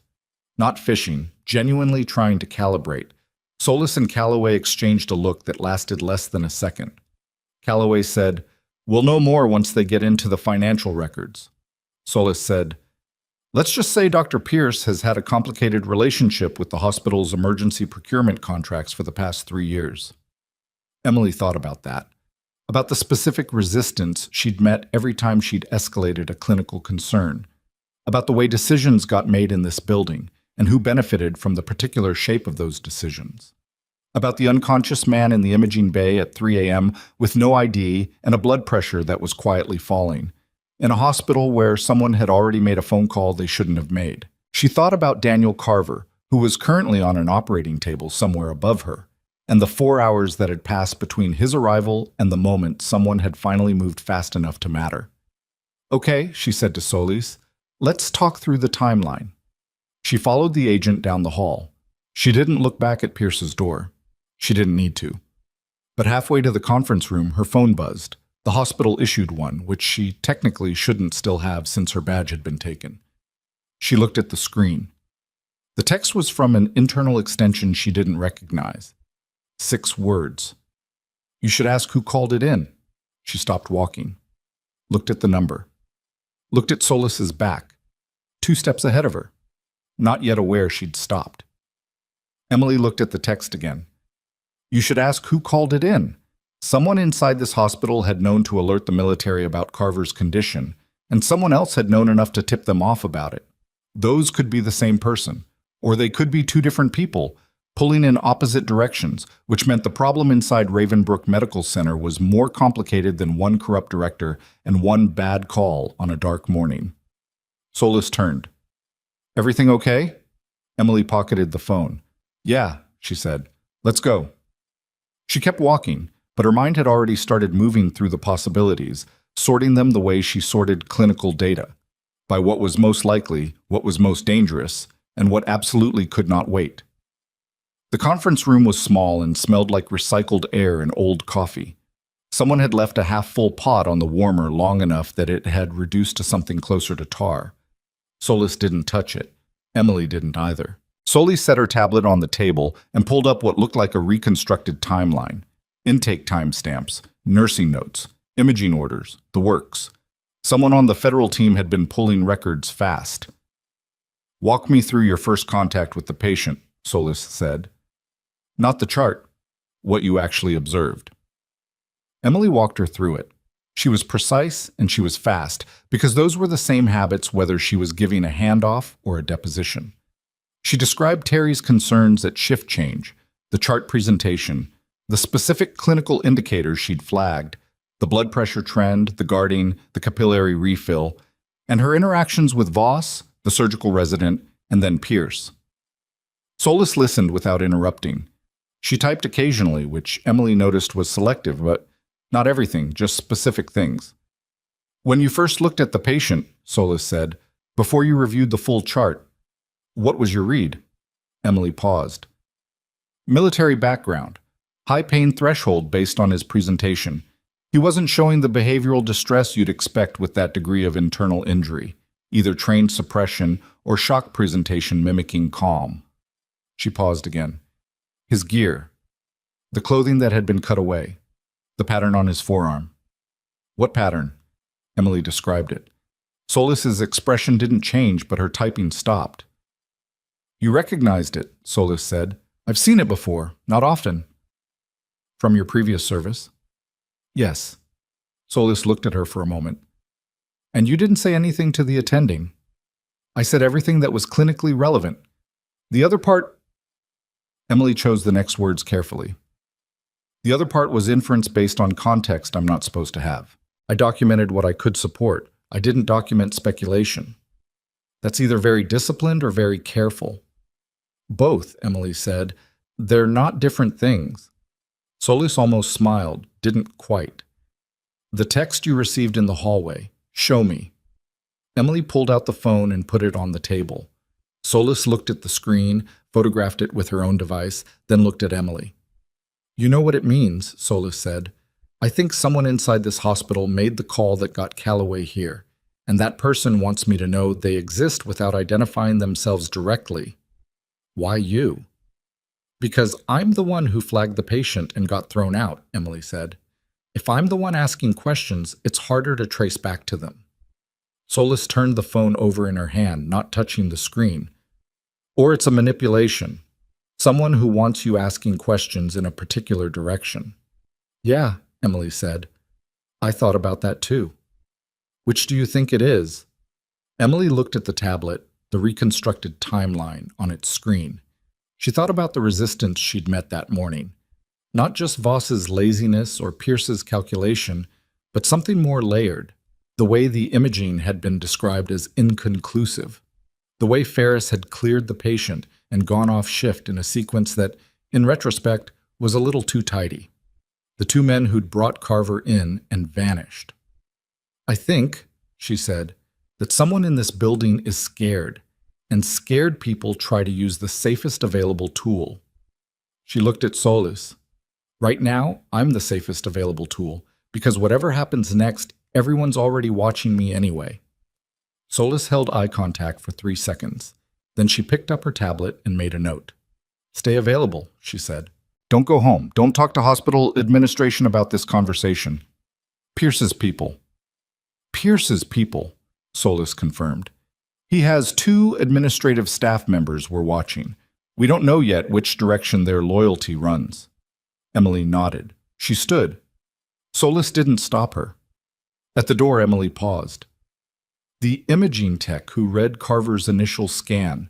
Not fishing, genuinely trying to calibrate. Solis and Calloway exchanged a look that lasted less than a second. Calloway said, "We'll know more once they get into the financial records." Solis said, Let's just say Dr. Pierce has had a complicated relationship with the hospital's emergency procurement contracts for the past 3 years. Emily thought about that, about the specific resistance she'd met every time she'd escalated a clinical concern, about the way decisions got made in this building and who benefited from the particular shape of those decisions, about the unconscious man in the imaging bay at 3 a.m. with no ID and a blood pressure that was quietly falling, in a hospital where someone had already made a phone call they shouldn't have made. She thought about Daniel Carver, who was currently on an operating table somewhere above her, and the 4 hours that had passed between his arrival and the moment someone had finally moved fast enough to matter. "Okay," she said to Solis, "let's talk through the timeline." She followed the agent down the hall. She didn't look back at Pierce's door. She didn't need to. But halfway to the conference room, her phone buzzed. The hospital issued one, which she technically shouldn't still have since her badge had been taken. She looked at the screen. The text was from an internal extension she didn't recognize. 6 words. "You should ask who called it in." She stopped walking. Looked at the number. Looked at Solis's back. 2 steps ahead of her. Not yet aware she'd stopped. Emily looked at the text again. "You should ask who called it in." Someone inside this hospital had known to alert the military about Carver's condition, and someone else had known enough to tip them off about it. Those could be the same person, or they could be 2 different people, pulling in opposite directions, which meant the problem inside Ravenbrook Medical Center was more complicated than one corrupt director and one bad call on a dark morning. Solis turned. "Everything okay?" Emily pocketed the phone. "Yeah," she said. "Let's go." She kept walking, but her mind had already started moving through the possibilities, sorting them the way she sorted clinical data, by what was most likely, what was most dangerous, and what absolutely could not wait. The conference room was small and smelled like recycled air and old coffee. Someone had left a half-full pot on the warmer long enough that it had reduced to something closer to tar. Solis didn't touch it. Emily didn't either. Solis set her tablet on the table and pulled up what looked like a reconstructed timeline. Intake timestamps, nursing notes, imaging orders, the works. Someone on the federal team had been pulling records fast. "Walk me through your first contact with the patient," Solis said. "Not the chart, what you actually observed." Emily walked her through it. She was precise and she was fast, because those were the same habits whether she was giving a handoff or a deposition. She described Terry's concerns at shift change, the chart presentation, the specific clinical indicators she'd flagged, the blood pressure trend, the guarding, the capillary refill, and her interactions with Voss, the surgical resident, and then Pierce. Solis listened without interrupting. She typed occasionally, which Emily noticed was selective, but not everything, just specific things. "When you first looked at the patient," Solis said, "before you reviewed the full chart, what was your read?" Emily paused. "Military background. High pain threshold based on his presentation. He wasn't showing the behavioral distress you'd expect with that degree of internal injury, either trained suppression or shock presentation mimicking calm." She paused again. "His gear. The clothing that had been cut away. The pattern on his forearm." "What pattern?" Emily described it. Solis's expression didn't change, but her typing stopped. "You recognized it," Solis said. "I've seen it before, not often." "From your previous service?" "Yes." Solis looked at her for a moment. "And you didn't say anything to the attending." "I said everything that was clinically relevant. The other part—" Emily chose the next words carefully. "The other part was inference based on context I'm not supposed to have. I documented what I could support. I didn't document speculation." "That's either very disciplined or very careful." "Both," Emily said. "They're not different things." Solis almost smiled, didn't quite. "The text you received in the hallway. Show me." Emily pulled out the phone and put it on the table. Solis looked at the screen, photographed it with her own device, then looked at Emily. "You know what it means," Solis said. "I think someone inside this hospital made the call that got Calloway here, and that person wants me to know they exist without identifying themselves directly." "Why you?" "Because I'm the one who flagged the patient and got thrown out," Emily said. "If I'm the one asking questions, it's harder to trace back to them." Solis turned the phone over in her hand, not touching the screen. Or it's a manipulation. Someone who wants you asking questions in a particular direction. Yeah, Emily said. I thought about that too. Which do you think it is? Emily looked at the tablet, the reconstructed timeline on its screen. She thought about the resistance she'd met that morning. Not just Voss's laziness or Pierce's calculation, but something more layered. The way the imaging had been described as inconclusive. The way Ferris had cleared the patient and gone off shift in a sequence that, in retrospect, was a little too tidy. The two men who'd brought Carver in and vanished. I think, she said, that someone in this building is scared, and scared people try to use the safest available tool. She looked at Solis. Right now, I'm the safest available tool, because whatever happens next, everyone's already watching me anyway. Solis held eye contact for 3 seconds. Then she picked up her tablet and made a note. Stay available, she said. Don't go home. Don't talk to hospital administration about this conversation. Pierce's people. Pierce's people, Solis confirmed. He has 2 administrative staff members we're watching. We don't know yet which direction their loyalty runs. Emily nodded. She stood. Solis didn't stop her. At the door, Emily paused. The imaging tech who read Carver's initial scan.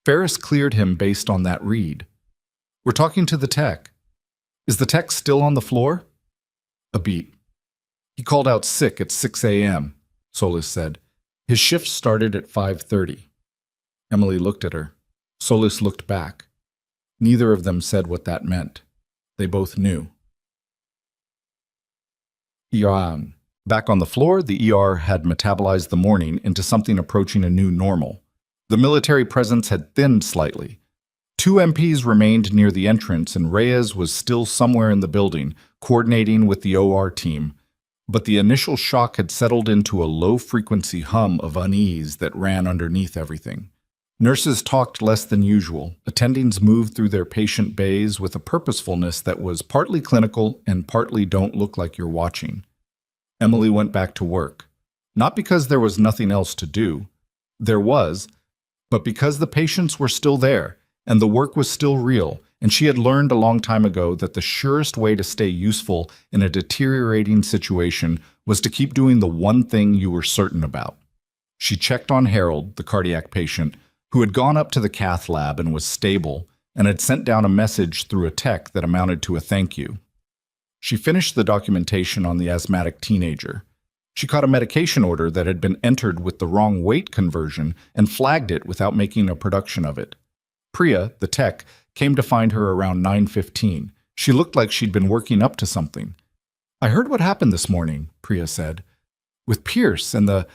Ferris cleared him based on that read. We're talking to the tech. Is the tech still on the floor? A beat. He called out sick at 6 a.m., Solis said. His shift started at 5:30. Emily looked at her. Solis looked back. Neither of them said what that meant. They both knew. Iran. Back on the floor, the ER had metabolized the morning into something approaching a new normal. The military presence had thinned slightly. 2 MPs remained near the entrance, and Reyes was still somewhere in the building, coordinating with the OR team. But the initial shock had settled into a low-frequency hum of unease that ran underneath everything. Nurses talked less than usual. Attendings moved through their patient bays with a purposefulness that was partly clinical and partly don't look like you're watching. Emily went back to work. Not because there was nothing else to do. There was, but because the patients were still there, and the work was still real, and she had learned a long time ago that the surest way to stay useful in a deteriorating situation was to keep doing the one thing you were certain about. She checked on Harold, the cardiac patient, who had gone up to the cath lab and was stable, and had sent down a message through a tech that amounted to a thank you. She finished the documentation on the asthmatic teenager. She caught a medication order that had been entered with the wrong weight conversion and flagged it without making a production of it. Priya, the tech, came to find her around 9:15. She looked like she'd been working up to something. I heard what happened this morning, Priya said. With Pierce and the...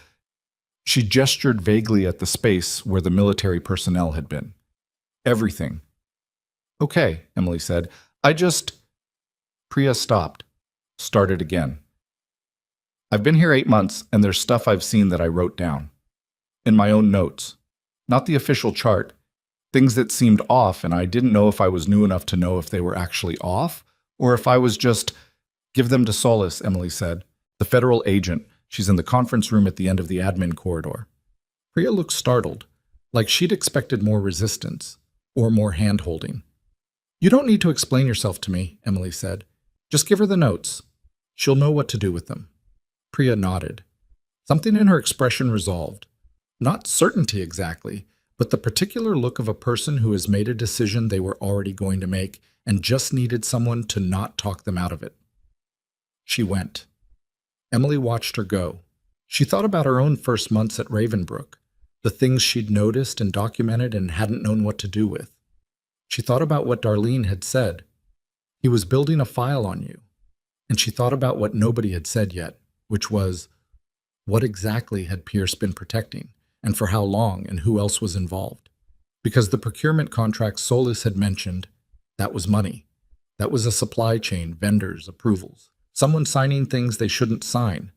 She gestured vaguely at the space where the military personnel had been. Everything. Okay, Emily said. Priya stopped. Started again. I've been here 8 months, and there's stuff I've seen that I wrote down. In my own notes. Not the official chart. Things that seemed off, and I didn't know if I was new enough to know if they were actually off, or if I was just... Give them to Solis, Emily said. The federal agent. She's in the conference room at the end of the admin corridor. Priya looked startled, like she'd expected more resistance, or more hand-holding. You don't need to explain yourself to me, Emily said. Just give her the notes. She'll know what to do with them. Priya nodded. Something in her expression resolved. Not certainty exactly, but the particular look of a person who has made a decision they were already going to make and just needed someone to not talk them out of it. She went. Emily watched her go. She thought about her own first months at Ravenbrook, the things she'd noticed and documented and hadn't known what to do with. She thought about what Darlene had said. He was building a file on you. And she thought about what nobody had said yet, which was, what exactly had Pierce been protecting, and for how long, and who else was involved? Because the procurement contract Solis had mentioned, that was money. That was a supply chain, vendors, approvals. Someone signing things they shouldn't sign.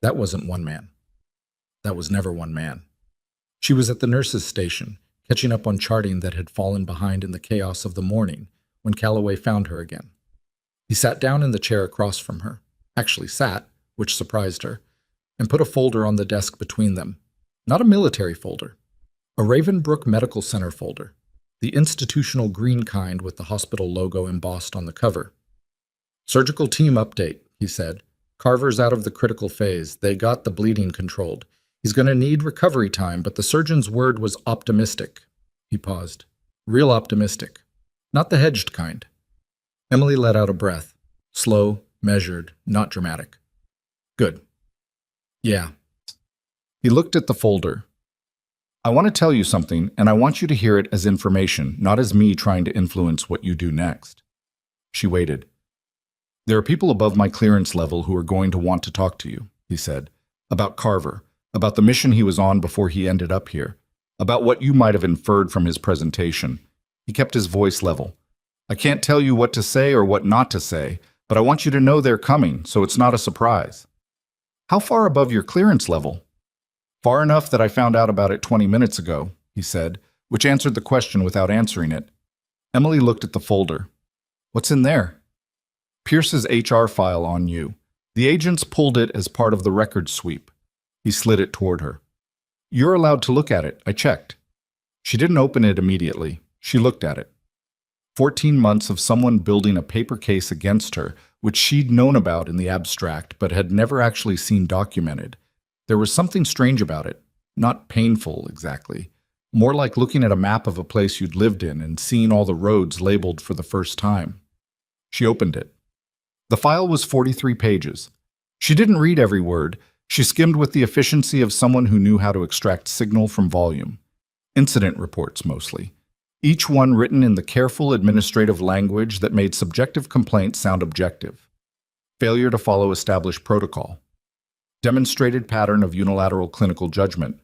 That wasn't one man. That was never one man. She was at the nurse's station, catching up on charting that had fallen behind in the chaos of the morning when Calloway found her again. He sat down in the chair across from her. Actually sat, which surprised her. and put a folder on the desk between them. Not a military folder. A Ravenbrook Medical Center folder. The institutional green kind with the hospital logo embossed on the cover. "Surgical team update," he said. "Carver's out of the critical phase. They got the bleeding controlled. He's going to need recovery time, but the surgeon's word was optimistic." He paused. "Real optimistic. Not the hedged kind." Emily let out a breath. Slow, measured, not dramatic. "Good. Yeah." He looked at the folder. "I want to tell you something, and I want you to hear it as information, not as me trying to influence what you do next." She waited. "There are people above my clearance level who are going to want to talk to you," he said, "about Carver, about the mission he was on before he ended up here, about what you might have inferred from his presentation." He kept his voice level. "I can't tell you what to say or what not to say, but I want you to know they're coming, so it's not a surprise." "How far above your clearance level?" "Far enough that I found out about it 20 minutes ago," he said, which answered the question without answering it. Emily looked at the folder. "What's in there?" "Pierce's HR file on you. The agents pulled it as part of the record sweep." He slid it toward her. "You're allowed to look at it. I checked." She didn't open it immediately. She looked at it. 14 months of someone building a paper case against her, which she'd known about in the abstract but had never actually seen documented. There was something strange about it. Not painful, exactly. More like looking at a map of a place you'd lived in and seeing all the roads labeled for the first time. She opened it. The file was 43 pages. She didn't read every word. She skimmed with the efficiency of someone who knew how to extract signal from volume. Incident reports, mostly. Each one written in the careful administrative language that made subjective complaints sound objective. Failure to follow established protocol. Demonstrated pattern of unilateral clinical judgment.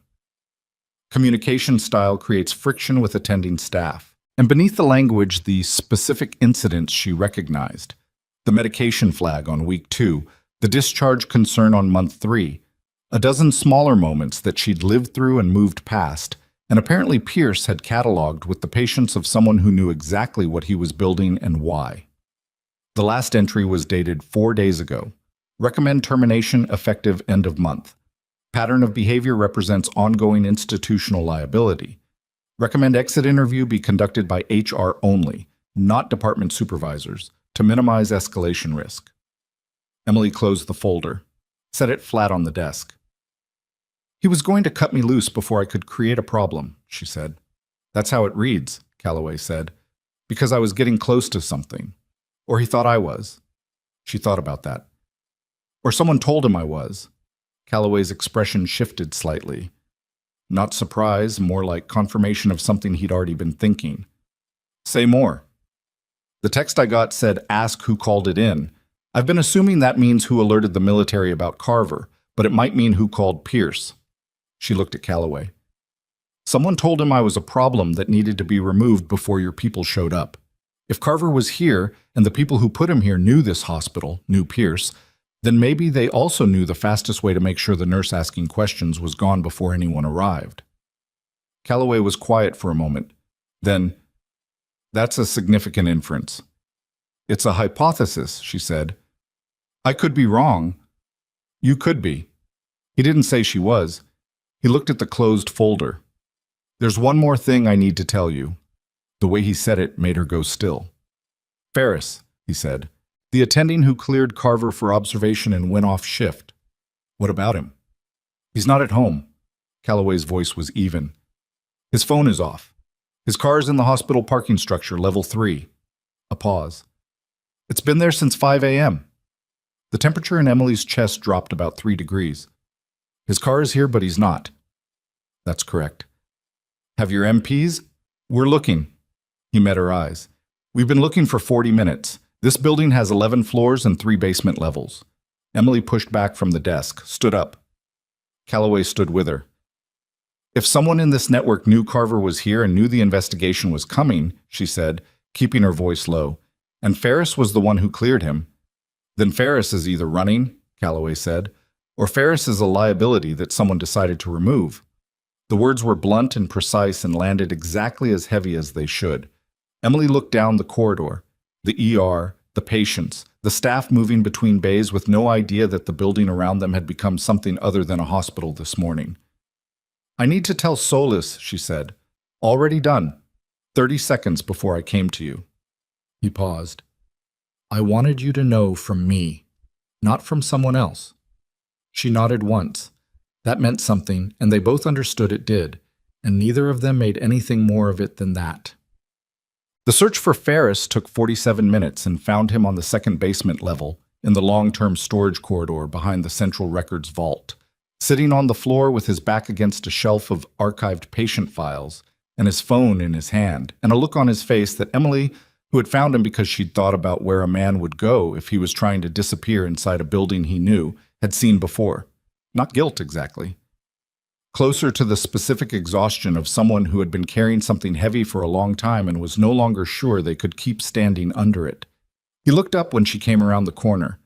Communication style creates friction with attending staff. And beneath the language, the specific incidents she recognized. The medication flag on week 2, the discharge concern on month 3, a dozen smaller moments that she'd lived through and moved past, and apparently Pierce had cataloged with the patience of someone who knew exactly what he was building and why. The last entry was dated 4 days ago. Recommend termination effective end of month. Pattern of behavior represents ongoing institutional liability. Recommend exit interview be conducted by HR only, not department supervisors, to minimize escalation risk. Emily closed the folder, set it flat on the desk. "He was going to cut me loose before I could create a problem," she said. "That's how it reads," Calloway said, "because I was getting close to something. Or he thought I was." She thought about that. "Or someone told him I was." Calloway's expression shifted slightly. Not surprise, more like confirmation of something he'd already been thinking. "Say more." "The text I got said, 'Ask who called it in.' I've been assuming that means who alerted the military about Carver, but it might mean who called Pierce." She looked at Calloway. "Someone told him I was a problem that needed to be removed before your people showed up. If Carver was here, and the people who put him here knew this hospital, knew Pierce, then maybe they also knew the fastest way to make sure the nurse asking questions was gone before anyone arrived." Calloway was quiet for a moment. Then, "That's a significant inference." "It's a hypothesis," she said. "I could be wrong." "You could be." He didn't say she was. He looked at the closed folder. "There's one more thing I need to tell you." The way he said it made her go still. "Ferris," he said, "the attending who cleared Carver for observation and went off shift. What about him?" "He's not at home." Calloway's voice was even. "His phone is off. His car is in the hospital parking structure, level 3. A pause. "It's been there since 5 a.m. The temperature in Emily's chest dropped about 3 degrees. "His car is here, but he's not." "That's correct." "Have your MPs?" "We're looking." He met her eyes. "We've been looking for 40 minutes. This building has 11 floors and 3 basement levels." Emily pushed back from the desk, stood up. Calloway stood with her. "If someone in this network knew Carver was here and knew the investigation was coming," she said, keeping her voice low, "and Ferris was the one who cleared him, then Ferris is either running," Calloway said, "or Ferris is a liability that someone decided to remove." The words were blunt and precise and landed exactly as heavy as they should. Emily looked down the corridor. The ER, the patients, the staff moving between bays with no idea that the building around them had become something other than a hospital this morning. "I need to tell Solis," she said. "Already done. 30 seconds before I came to you." He paused. "I wanted you to know from me, not from someone else." She nodded once. That meant something, and they both understood it did, and neither of them made anything more of it than that. The search for Ferris took 47 minutes and found him on the second basement level, in the long-term storage corridor behind the central records vault, sitting on the floor with his back against a shelf of archived patient files, and his phone in his hand, and a look on his face that Emily, who had found him because she'd thought about where a man would go if he was trying to disappear inside a building he knew, had seen before. Not guilt, exactly. Closer to the specific exhaustion of someone who had been carrying something heavy for a long time and was no longer sure they could keep standing under it. He looked up when she came around the corner.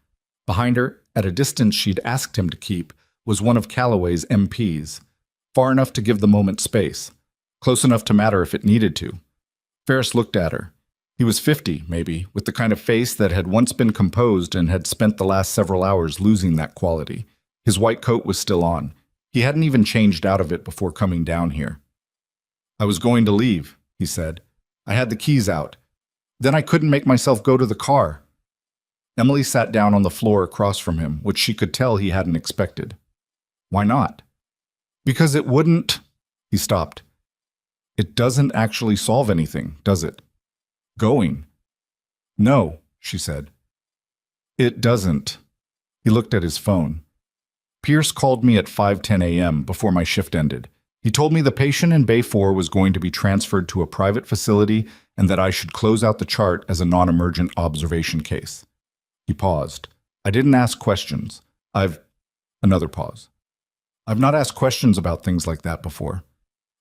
Behind her, at a distance she'd asked him to keep, was one of Calloway's MPs, far enough to give the moment space, close enough to matter if it needed to. Ferris looked at her. He was 50, maybe, with the kind of face that had once been composed and had spent the last several hours losing that quality. His white coat was still on. He hadn't even changed out of it before coming down here. "I was going to leave," he said. "I had the keys out. Then I couldn't make myself go to the car." Emily sat down on the floor across from him, which she could tell he hadn't expected. "Why not?" "Because it wouldn't—" He stopped. "It doesn't actually solve anything, does it? Going." "No," she said. "It doesn't." He looked at his phone. "Pierce called me at 5:10 a.m. before my shift ended. He told me the patient in Bay 4 was going to be transferred to a private facility and that I should close out the chart as a non-emergent observation case." He paused. "I didn't ask questions. Another pause. "I've not asked questions about things like that before.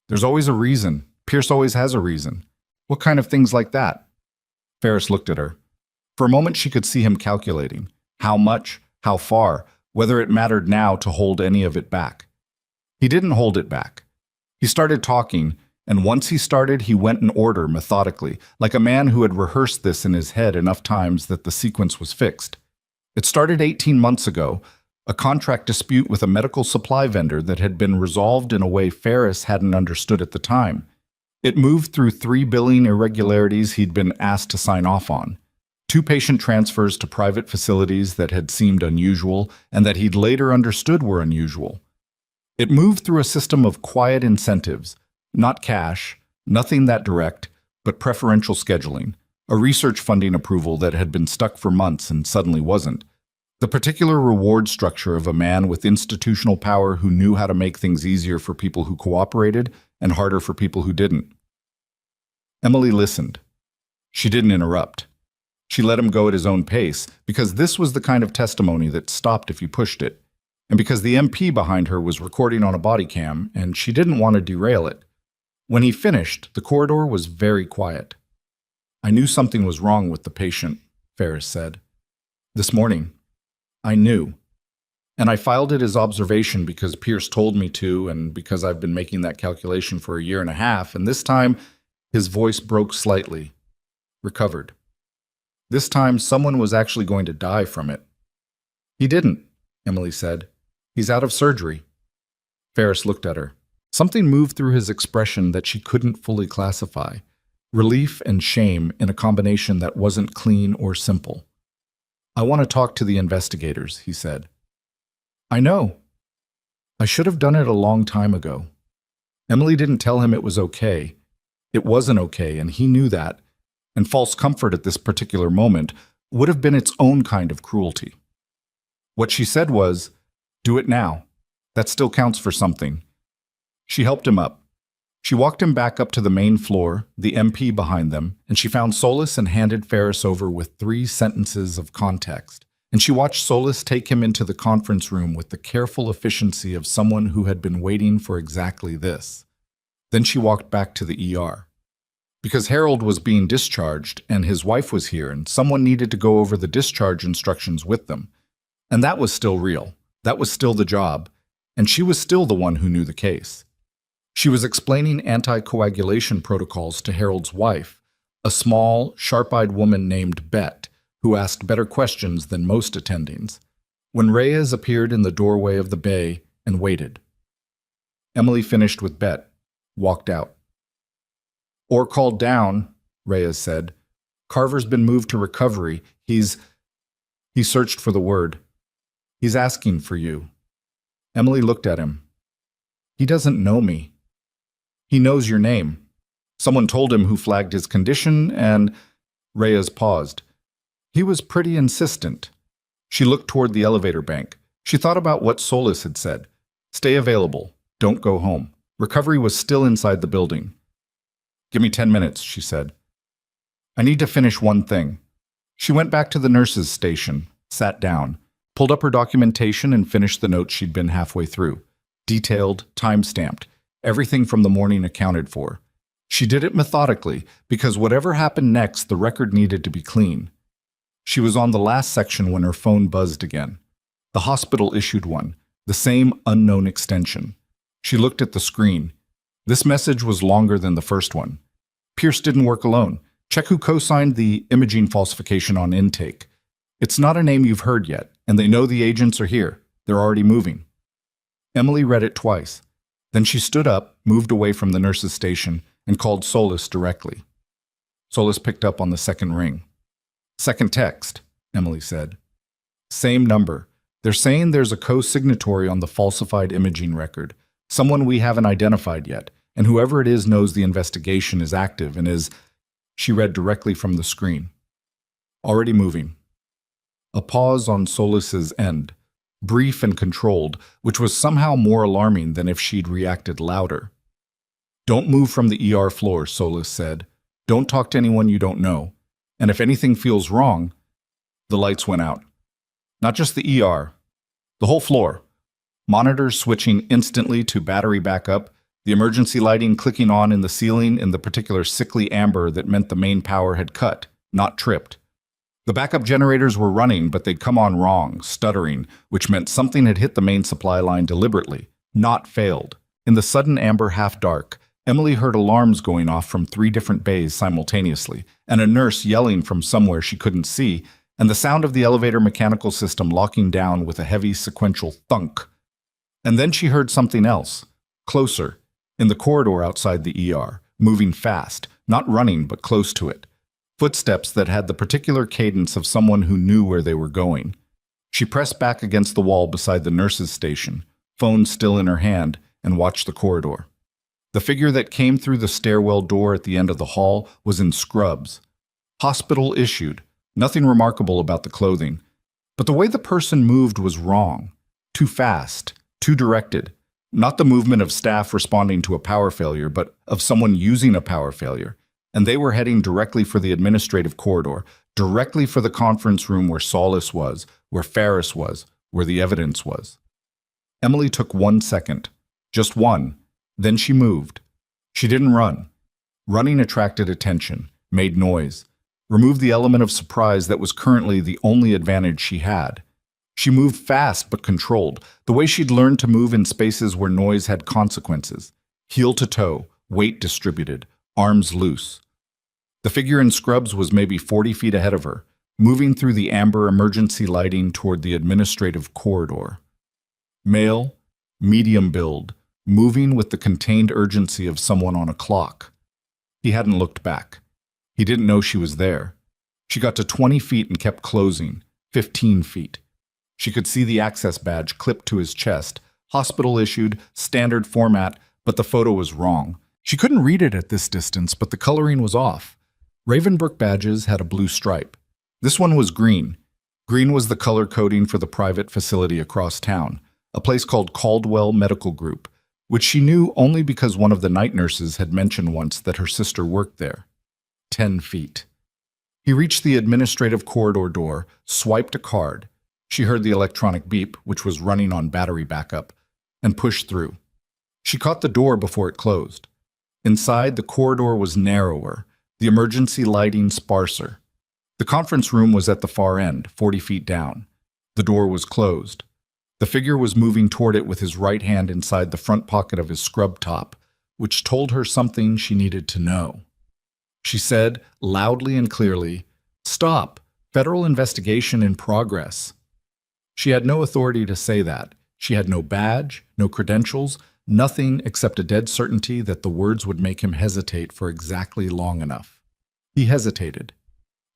There's always a reason. Pierce always has a reason. What kind of things like that?" Ferris looked at her. For a moment she could see him calculating. How much? How far? Whether it mattered now to hold any of it back. He didn't hold it back. He started talking, and once he started, he went in order methodically, like a man who had rehearsed this in his head enough times that the sequence was fixed. It started 18 months ago, a contract dispute with a medical supply vendor that had been resolved in a way Ferris hadn't understood at the time. It moved through 3 billing irregularities he'd been asked to sign off on. 2 patient transfers to private facilities that had seemed unusual and that he'd later understood were unusual. It moved through a system of quiet incentives, not cash, nothing that direct, but preferential scheduling, a research funding approval that had been stuck for months and suddenly wasn't, the particular reward structure of a man with institutional power who knew how to make things easier for people who cooperated and harder for people who didn't. Emily listened. She didn't interrupt. She let him go at his own pace, because this was the kind of testimony that stopped if you pushed it, and because the MP behind her was recording on a body cam, and she didn't want to derail it. When he finished, the corridor was very quiet. "I knew something was wrong with the patient," Ferris said. "This morning. I knew. And I filed it as observation because Pierce told me to, and because I've been making that calculation for a year and a half, and this time," his voice broke slightly, "recovered. This time, someone was actually going to die from it." "He didn't," Emily said. "He's out of surgery." Ferris looked at her. Something moved through his expression that she couldn't fully classify. Relief and shame in a combination that wasn't clean or simple. "I want to talk to the investigators," he said. "I know. I should have done it a long time ago." Emily didn't tell him it was okay. It wasn't okay, and he knew that. And false comfort at this particular moment would have been its own kind of cruelty. What she said was, "Do it now. That still counts for something." She helped him up. She walked him back up to the main floor, the MP behind them, and she found Solis and handed Ferris over with 3 sentences of context. And she watched Solis take him into the conference room with the careful efficiency of someone who had been waiting for exactly this. Then she walked back to the ER. Because Harold was being discharged, and his wife was here, and someone needed to go over the discharge instructions with them. And that was still real. That was still the job. And she was still the one who knew the case. She was explaining anticoagulation protocols to Harold's wife, a small, sharp-eyed woman named Bet, who asked better questions than most attendings, when Reyes appeared in the doorway of the bay and waited. Emily finished with Bet, walked out. "Or called down," Reyes said. "Carver's been moved to recovery. He searched for the word. He's asking for you." Emily looked at him. "He doesn't know me." "He knows your name. Someone told him who flagged his condition and—" Reyes paused. "He was pretty insistent." She looked toward the elevator bank. She thought about what Solis had said. "Stay available. Don't go home." Recovery was still inside the building. "Give me 10 minutes," she said. "I need to finish one thing." She went back to the nurse's station, sat down, pulled up her documentation and finished the notes she'd been halfway through. Detailed, time-stamped, everything from the morning accounted for. She did it methodically because whatever happened next, the record needed to be clean. She was on the last section when her phone buzzed again. The hospital issued one, the same unknown extension. She looked at the screen. This message was longer than the first one. "Pierce didn't work alone. Check who co-signed the imaging falsification on intake. It's not a name you've heard yet, and they know the agents are here. They're already moving." Emily read it twice. Then she stood up, moved away from the nurse's station, and called Solis directly. Solis picked up on the second ring. "Second text," Emily said. "Same number. They're saying there's a co-signatory on the falsified imaging record, someone we haven't identified yet, and whoever it is knows the investigation is active and is—" She read directly from the screen. "Already moving." A pause on Solis's end, brief and controlled, which was somehow more alarming than if she'd reacted louder. "Don't move from the ER floor," Solis said. "Don't talk to anyone you don't know. And if anything feels wrong—" The lights went out. Not just the ER. The whole floor. Monitors switching instantly to battery backup, the emergency lighting clicking on in the ceiling in the particular sickly amber that meant the main power had cut, not tripped. The backup generators were running, but they'd come on wrong, stuttering, which meant something had hit the main supply line deliberately, not failed. In the sudden amber half-dark, Emily heard alarms going off from 3 different bays simultaneously, and a nurse yelling from somewhere she couldn't see, and the sound of the elevator mechanical system locking down with a heavy sequential thunk. And then she heard something else, closer, in the corridor outside the ER, moving fast, not running but close to it. Footsteps that had the particular cadence of someone who knew where they were going. She pressed back against the wall beside the nurse's station, phone still in her hand, and watched the corridor. The figure that came through the stairwell door at the end of the hall was in scrubs. Hospital issued, nothing remarkable about the clothing. But the way the person moved was wrong. Too fast, too directed. Not the movement of staff responding to a power failure, but of someone using a power failure. And they were heading directly for the administrative corridor, directly for the conference room where Solis was, where Ferris was, where the evidence was. Emily took 1 second. Just one. Then she moved. She didn't run. Running attracted attention, made noise, removed the element of surprise that was currently the only advantage she had. She moved fast but controlled, the way she'd learned to move in spaces where noise had consequences. Heel to toe, weight distributed, arms loose. The figure in scrubs was maybe 40 feet ahead of her, moving through the amber emergency lighting toward the administrative corridor. Male, medium build, moving with the contained urgency of someone on a clock. He hadn't looked back. He didn't know she was there. She got to 20 feet and kept closing, 15 feet. She could see the access badge clipped to his chest, hospital issued, standard format, but the photo was wrong. She couldn't read it at this distance, but the coloring was off. Ravenbrook badges had a blue stripe. This one was green. Green was the color coding for the private facility across town, a place called Caldwell Medical Group, which she knew only because one of the night nurses had mentioned once that her sister worked there. 10 feet. He reached the administrative corridor door, swiped a card. She heard the electronic beep, which was running on battery backup, and pushed through. She caught the door before it closed. Inside, the corridor was narrower, the emergency lighting sparser. The conference room was at the far end, 40 feet down. The door was closed. The figure was moving toward it with his right hand inside the front pocket of his scrub top, which told her something she needed to know. She said, loudly and clearly, "Stop! Federal investigation in progress. She had no authority to say that. She had no badge, no credentials, nothing except a dead certainty that the words would make him hesitate for exactly long enough. He hesitated.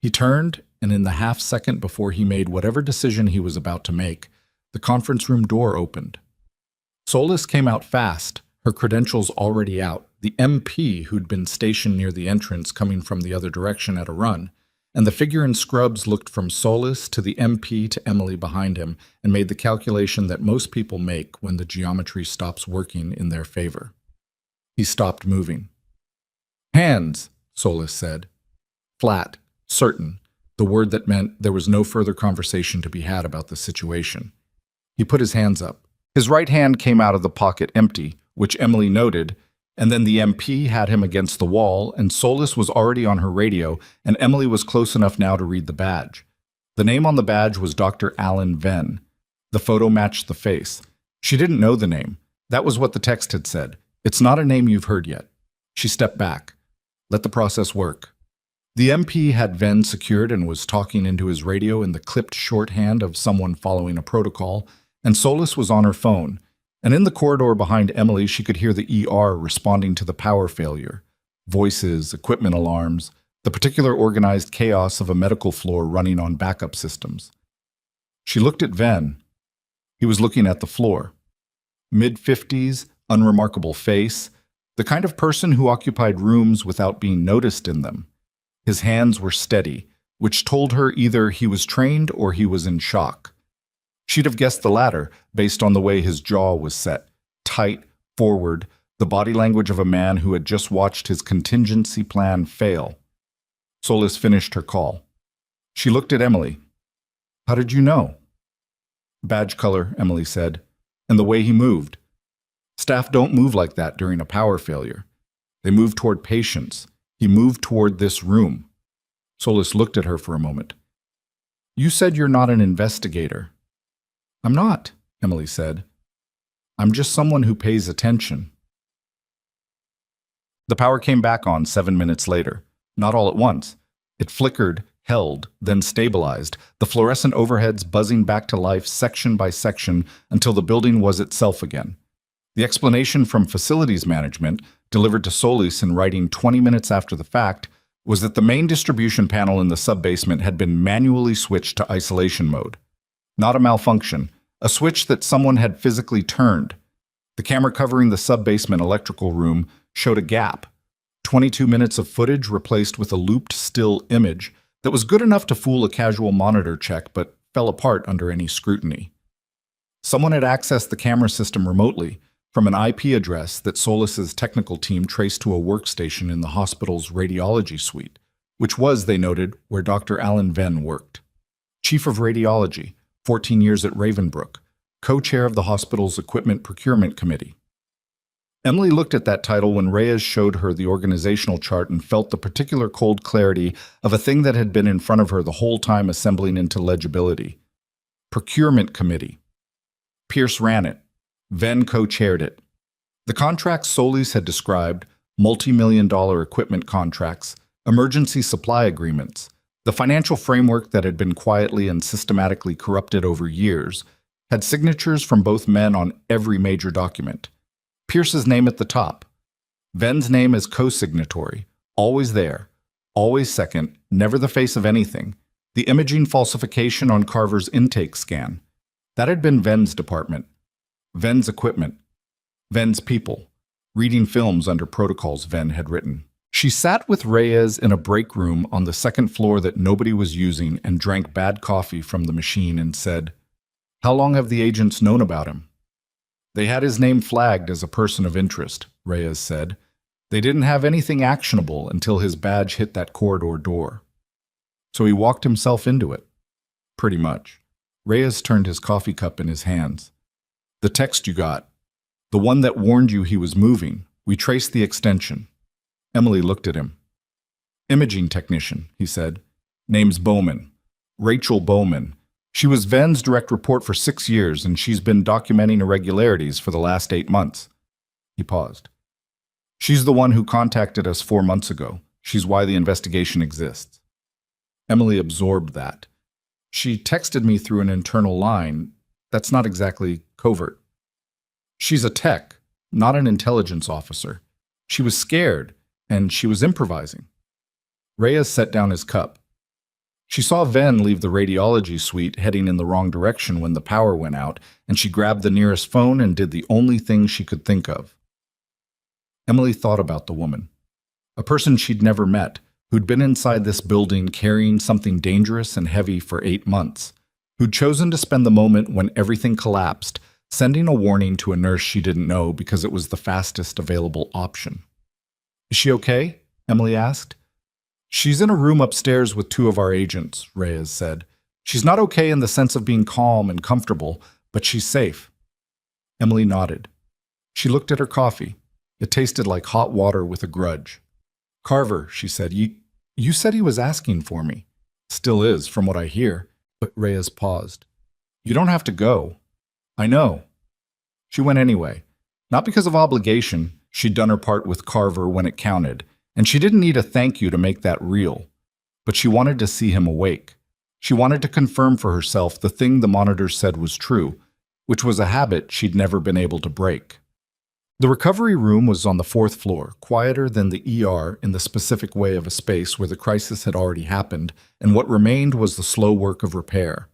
He turned, and in the half second before he made whatever decision he was about to make, the conference room door opened. Solis came out fast, her credentials already out, the MP who'd been stationed near the entrance coming from the other direction at a run, and the figure in scrubs looked from Solis to the MP to Emily behind him and made the calculation that most people make when the geometry stops working in their favor. He stopped moving. "Hands," Solis said. Flat, certain, the word that meant there was no further conversation to be had about the situation. He put his hands up. His right hand came out of the pocket empty, which Emily noted, and then the MP had him against the wall, and Solis was already on her radio, and Emily was close enough now to read the badge. The name on the badge was Dr. Alan Venn. The photo matched the face. She didn't know the name. That was what the text had said. "It's not a name you've heard yet." She stepped back. Let the process work. The MP had Venn secured and was talking into his radio in the clipped shorthand of someone following a protocol, and Solis was on her phone. And in the corridor behind Emily, she could hear the ER responding to the power failure. Voices, equipment alarms, the particular organized chaos of a medical floor running on backup systems. She looked at Venn. He was looking at the floor. Mid-50s, unremarkable face, the kind of person who occupied rooms without being noticed in them. His hands were steady, which told her either he was trained or he was in shock. She'd have guessed the latter, based on the way his jaw was set, tight, forward, the body language of a man who had just watched his contingency plan fail. Solis finished her call. She looked at Emily. "How did you know?" "Badge color," Emily said, "and the way he moved. Staff don't move like that during a power failure. They move toward patients. He moved toward this room." Solis looked at her for a moment. "You said you're not an investigator." "I'm not," Emily said. "I'm just someone who pays attention." The power came back on 7 minutes later. Not all at once. It flickered, held, then stabilized, the fluorescent overheads buzzing back to life section by section until the building was itself again. The explanation from facilities management, delivered to Solis in writing 20 minutes after the fact, was that the main distribution panel in the sub-basement had been manually switched to isolation mode. Not a malfunction, a switch that someone had physically turned. The camera covering the sub-basement electrical room showed a gap. 22 minutes of footage replaced with a looped still image that was good enough to fool a casual monitor check but fell apart under any scrutiny. Someone had accessed the camera system remotely from an IP address that Solis's technical team traced to a workstation in the hospital's radiology suite, which was, they noted, where Dr. Alan Venn worked. Chief of Radiology, 14 years at Ravenbrook, co-chair of the hospital's Equipment Procurement Committee. Emily looked at that title when Reyes showed her the organizational chart and felt the particular cold clarity of a thing that had been in front of her the whole time assembling into legibility. Procurement Committee. Pierce ran it. Venn co-chaired it. The contracts Solis had described, multi-million-dollar equipment contracts, emergency supply agreements, the financial framework that had been quietly and systematically corrupted over years, had signatures from both men on every major document. Pierce's name at the top. Venn's name as co-signatory, always there, always second, never the face of anything. The imaging falsification on Carver's intake scan. That had been Venn's department. Venn's equipment. Venn's people. Reading films under protocols Venn had written. She sat with Reyes in a break room on the second floor that nobody was using and drank bad coffee from the machine and said, "How long have the agents known about him?" "They had his name flagged as a person of interest," Reyes said. "They didn't have anything actionable until his badge hit that corridor door. So he walked himself into it." "Pretty much." Reyes turned his coffee cup in his hands. "The text you got. The one that warned you he was moving. We traced the extension." Emily looked at him. "Imaging technician," he said. "Name's Bowman. Rachel Bowman. She was Venn's direct report for 6 years, and she's been documenting irregularities for the last 8 months. He paused. "She's the one who contacted us 4 months ago. She's why the investigation exists." Emily absorbed that. She texted me through an internal line. That's not exactly covert. She's a tech, not an intelligence officer. She was scared, and she was improvising. Reyes set down his cup. She saw Ven leave the radiology suite heading in the wrong direction when the power went out, and she grabbed the nearest phone and did the only thing she could think of. Emily thought about the woman. A person she'd never met, who'd been inside this building carrying something dangerous and heavy for 8 months, who'd chosen to spend the moment when everything collapsed, sending a warning to a nurse she didn't know because it was the fastest available option. Is she okay? Emily asked. She's in a room upstairs with 2 of our agents, Reyes said. She's not okay in the sense of being calm and comfortable, but she's safe. Emily nodded. She looked at her coffee. It tasted like hot water with a grudge. Carver, she said, you said he was asking for me. Still is, from what I hear. But Reyes paused. You don't have to go. I know. She went anyway. Not because of obligation. She'd done her part with Carver when it counted. And she didn't need a thank you to make that real. But she wanted to see him awake. She wanted to confirm for herself the thing the monitors said was true, which was a habit she'd never been able to break. The recovery room was on the 4th floor, quieter than the ER in the specific way of a space where the crisis had already happened, and what remained was the slow work of repair.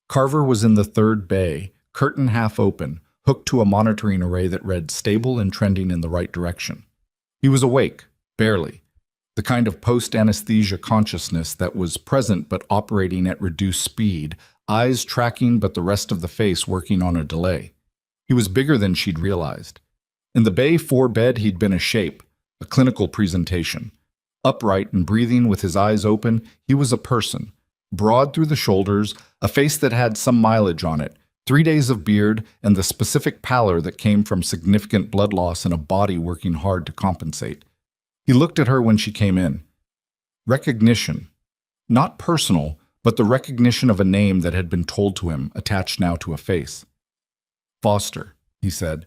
Carver was in the 3rd bay, curtain half open, hooked to a monitoring array that read stable and trending in the right direction. He was awake. Barely. The kind of post-anesthesia consciousness that was present but operating at reduced speed, eyes tracking but the rest of the face working on a delay. He was bigger than she'd realized. In the Bay 4 bed, he'd been a shape, a clinical presentation. Upright and breathing with his eyes open, he was a person. Broad through the shoulders, a face that had some mileage on it, 3 days of beard, and the specific pallor that came from significant blood loss and a body working hard to compensate. He looked at her when she came in. Recognition. Not personal, but the recognition of a name that had been told to him, attached now to a face. Foster, he said.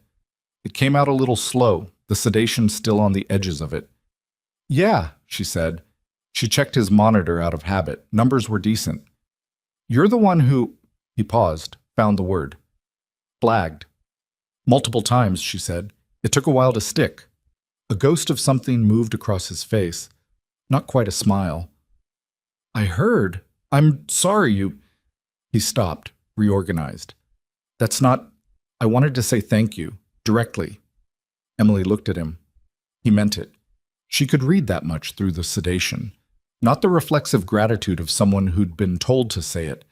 It came out a little slow, the sedation still on the edges of it. Yeah, she said. She checked his monitor out of habit. Numbers were decent. You're the one who... He paused, found the word. Flagged. Multiple times, she said. It took a while to stick. A ghost of something moved across his face. Not quite a smile. I heard. I'm sorry you... He stopped, reorganized. That's not... I wanted to say thank you, directly. Emily looked at him. He meant it. She could read that much through the sedation. Not the reflexive gratitude of someone who'd been told to say it,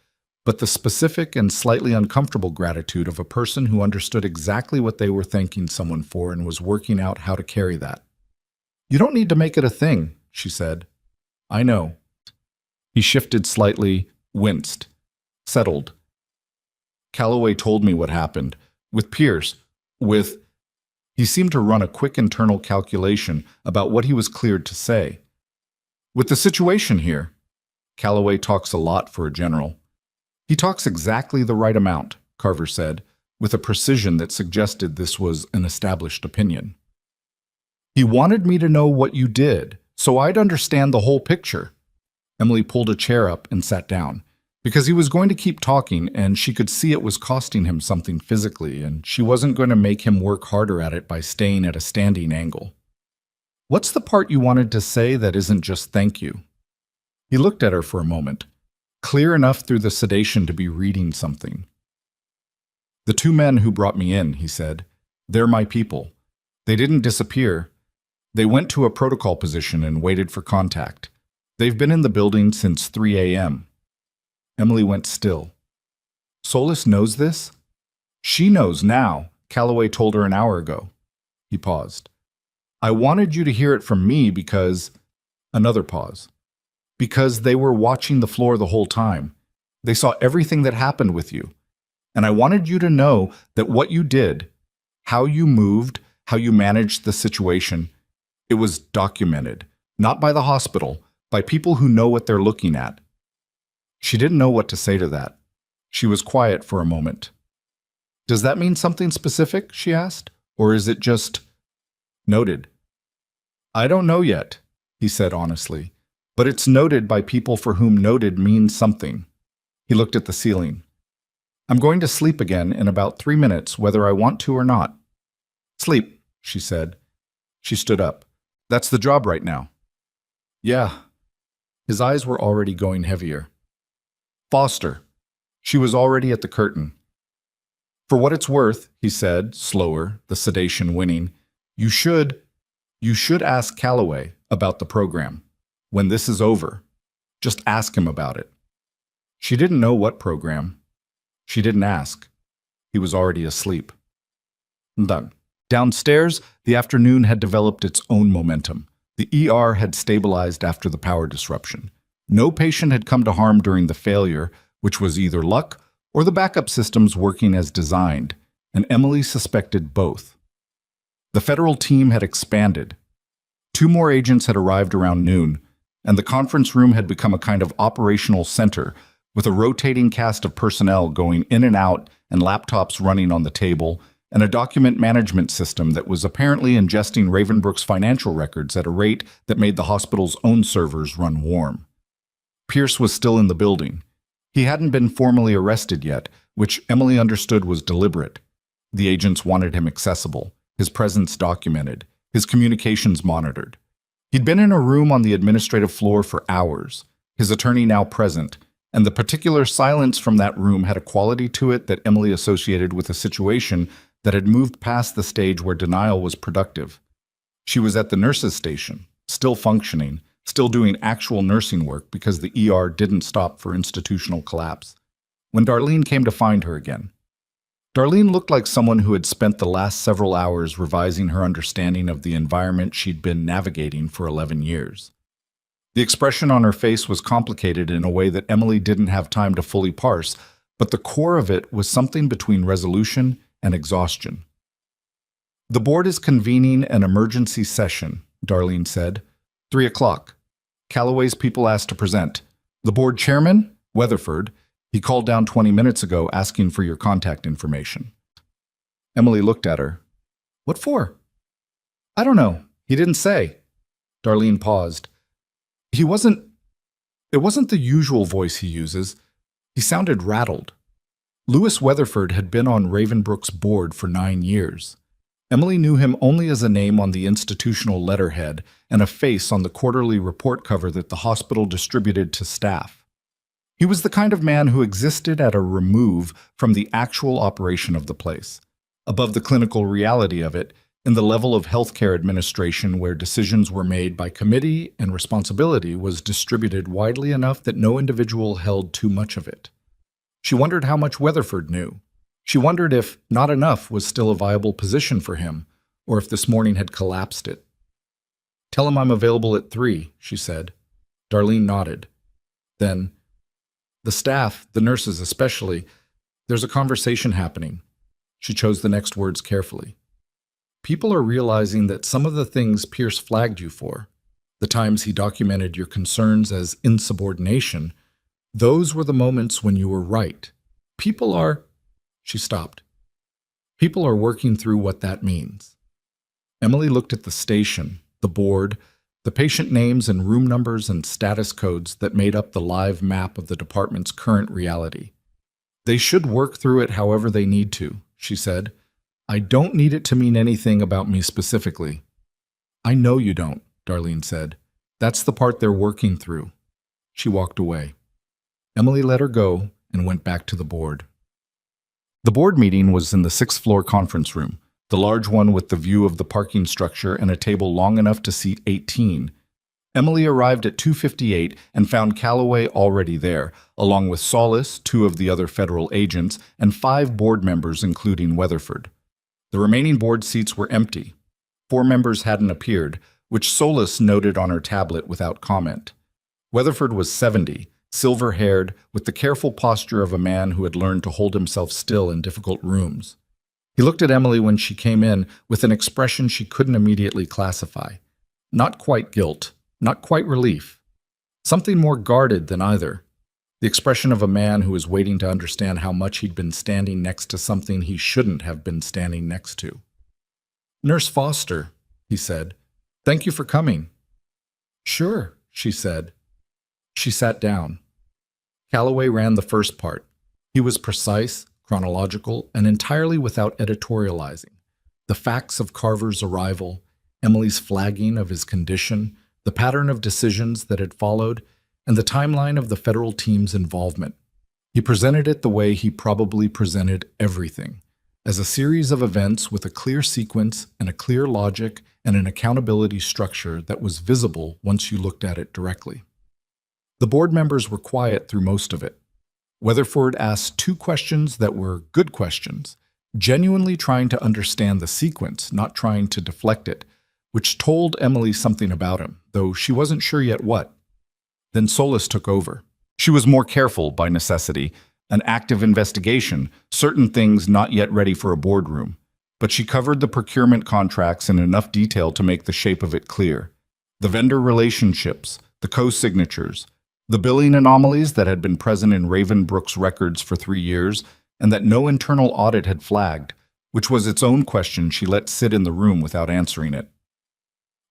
but the specific and slightly uncomfortable gratitude of a person who understood exactly what they were thanking someone for and was working out how to carry that. You don't need to make it a thing, she said. I know. He shifted slightly, winced, settled. Calloway told me what happened. With Pierce. He seemed to run a quick internal calculation about what he was cleared to say. With the situation here. Calloway talks a lot for a general. He talks exactly the right amount, Carver said, with a precision that suggested this was an established opinion. He wanted me to know what you did, so I'd understand the whole picture. Emily pulled a chair up and sat down, because he was going to keep talking and she could see it was costing him something physically, and she wasn't going to make him work harder at it by staying at a standing angle. What's the part you wanted to say that isn't just thank you? He looked at her for a moment. Clear enough through the sedation to be reading something. The 2 men who brought me in, he said. They're my people. They didn't disappear. They went to a protocol position and waited for contact. They've been in the building since 3 a.m. Emily went still. Solis knows this? She knows now. Calloway told her an hour ago. He paused. I wanted you to hear it from me because... Another pause. Because they were watching the floor the whole time. They saw everything that happened with you. And I wanted you to know that what you did, how you moved, how you managed the situation, it was documented. Not by the hospital, by people who know what they're looking at. She didn't know what to say to that. She was quiet for a moment. Does that mean something specific, she asked, or is it just noted? I don't know yet, he said honestly. But it's noted by people for whom noted means something. He looked at the ceiling. I'm going to sleep again in about 3 minutes, whether I want to or not. Sleep, she said. She stood up. That's the job right now. Yeah. His eyes were already going heavier. Foster. She was already at the curtain. For what it's worth, he said, slower, the sedation winning, you should ask Calloway about the program. When this is over, just ask him about it. She didn't know what program. She didn't ask. He was already asleep. Done. Downstairs, the afternoon had developed its own momentum. The ER had stabilized after the power disruption. No patient had come to harm during the failure, which was either luck or the backup systems working as designed, and Emily suspected both. The federal team had expanded. 2 more agents had arrived around noon, and the conference room had become a kind of operational center, with a rotating cast of personnel going in and out and laptops running on the table, and a document management system that was apparently ingesting Ravenbrook's financial records at a rate that made the hospital's own servers run warm. Pierce was still in the building. He hadn't been formally arrested yet, which Emily understood was deliberate. The agents wanted him accessible, his presence documented, his communications monitored. He'd been in a room on the administrative floor for hours, his attorney now present, and the particular silence from that room had a quality to it that Emily associated with a situation that had moved past the stage where denial was productive. She was at the nurses' station, still functioning, still doing actual nursing work because the ER didn't stop for institutional collapse, when Darlene came to find her again. Darlene looked like someone who had spent the last several hours revising her understanding of the environment she'd been navigating for 11 years. The expression on her face was complicated in a way that Emily didn't have time to fully parse, but the core of it was something between resolution and exhaustion. The board is convening an emergency session, Darlene said. 3 o'clock. Calloway's people asked to present. The board chairman, Weatherford, he called down 20 minutes ago asking for your contact information. Emily looked at her. What for? I don't know. He didn't say. Darlene paused. It wasn't the usual voice he uses. He sounded rattled. Lewis Weatherford had been on Ravenbrook's board for 9 years. Emily knew him only as a name on the institutional letterhead and a face on the quarterly report cover that the hospital distributed to staff. He was the kind of man who existed at a remove from the actual operation of the place, above the clinical reality of it, in the level of healthcare administration where decisions were made by committee and responsibility was distributed widely enough that no individual held too much of it. She wondered how much Weatherford knew. She wondered if not enough was still a viable position for him, or if this morning had collapsed it. Tell him I'm available at 3, she said. Darlene nodded. Then, the staff, the nurses especially, there's a conversation happening. She chose the next words carefully. People are realizing that some of the things Pierce flagged you for, the times he documented your concerns as insubordination, those were the moments when you were right. People are... She stopped. People are working through what that means. Emily looked at the station, the board, the patient names and room numbers and status codes that made up the live map of the department's current reality. They should work through it however they need to, she said. I don't need it to mean anything about me specifically. I know you don't, Darlene said. That's the part they're working through. She walked away. Emily let her go and went back to the board. The board meeting was in the 6th floor conference room, the large one with the view of the parking structure and a table long enough to seat 18. Emily arrived at 2:58 and found Calloway already there, along with Solis, 2 of the other federal agents, and 5 board members including Weatherford. The remaining board seats were empty. 4 members hadn't appeared, which Solis noted on her tablet without comment. Weatherford was 70, silver-haired, with the careful posture of a man who had learned to hold himself still in difficult rooms. He looked at Emily when she came in with an expression she couldn't immediately classify. Not quite guilt, not quite relief. Something more guarded than either. The expression of a man who was waiting to understand how much he'd been standing next to something he shouldn't have been standing next to. Nurse Foster, he said, thank you for coming. Sure, she said. She sat down. Calloway ran the first part. He was precise, chronological, and entirely without editorializing. The facts of Carver's arrival, Emily's flagging of his condition, the pattern of decisions that had followed, and the timeline of the federal team's involvement. He presented it the way he probably presented everything, as a series of events with a clear sequence and a clear logic and an accountability structure that was visible once you looked at it directly. The board members were quiet through most of it. Weatherford asked two questions that were good questions, genuinely trying to understand the sequence, not trying to deflect it, which told Emily something about him, though she wasn't sure yet what. Then Solis took over. She was more careful by necessity, an active investigation, certain things not yet ready for a boardroom. But she covered the procurement contracts in enough detail to make the shape of it clear. The vendor relationships, the co-signatures, the billing anomalies that had been present in Ravenbrook's records for 3 years and that no internal audit had flagged, which was its own question she let sit in the room without answering it.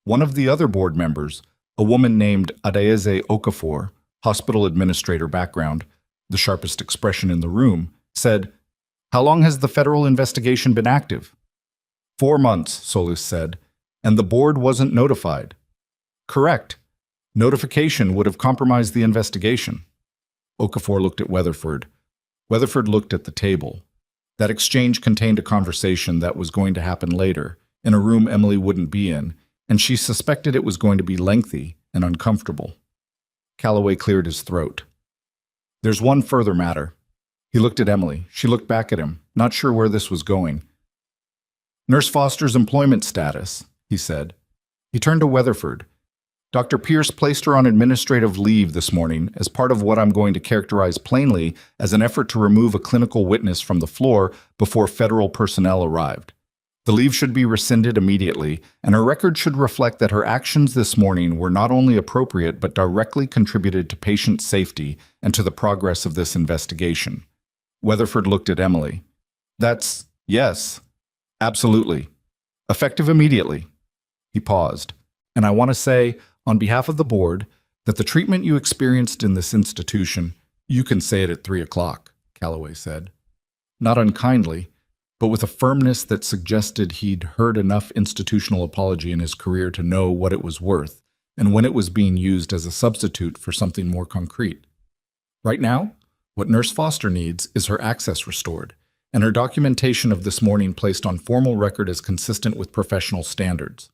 One of the other board members, a woman named Adeze Okafor, hospital administrator background, the sharpest expression in the room, said, "How long has the federal investigation been active?" 4 months, Solis said, and the board wasn't notified. Correct. Notification would have compromised the investigation. Okafor looked at Weatherford. Weatherford looked at the table. That exchange contained a conversation that was going to happen later, in a room Emily wouldn't be in, and she suspected it was going to be lengthy and uncomfortable. Calloway cleared his throat. "There's one further matter." He looked at Emily. She looked back at him, not sure where this was going. "Nurse Foster's employment status," he said. He turned to Weatherford. "Dr. Pierce placed her on administrative leave this morning as part of what I'm going to characterize plainly as an effort to remove a clinical witness from the floor before federal personnel arrived. The leave should be rescinded immediately, and her record should reflect that her actions this morning were not only appropriate but directly contributed to patient safety and to the progress of this investigation." Weatherford looked at Emily. Yes, absolutely. Effective immediately." He paused. "And I want to say, on behalf of the board, that the treatment you experienced in this institution—" "You can say it at 3 o'clock, Calloway said. Not unkindly, but with a firmness that suggested he'd heard enough institutional apology in his career to know what it was worth, and when it was being used as a substitute for something more concrete. Right now, what Nurse Foster needs is her access restored, and her documentation of this morning placed on formal record as consistent with professional standards."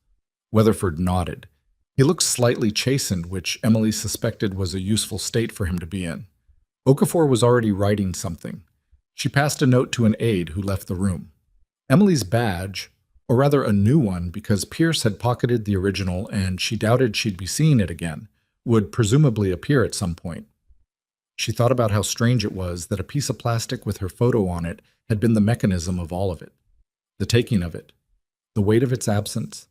Weatherford nodded. He looked slightly chastened, which Emily suspected was a useful state for him to be in. Okafor was already writing something. She passed a note to an aide who left the room. Emily's badge, or rather a new one because Pierce had pocketed the original and she doubted she'd be seeing it again, would presumably appear at some point. She thought about how strange it was that a piece of plastic with her photo on it had been the mechanism of all of it. The taking of it, the weight of its absence,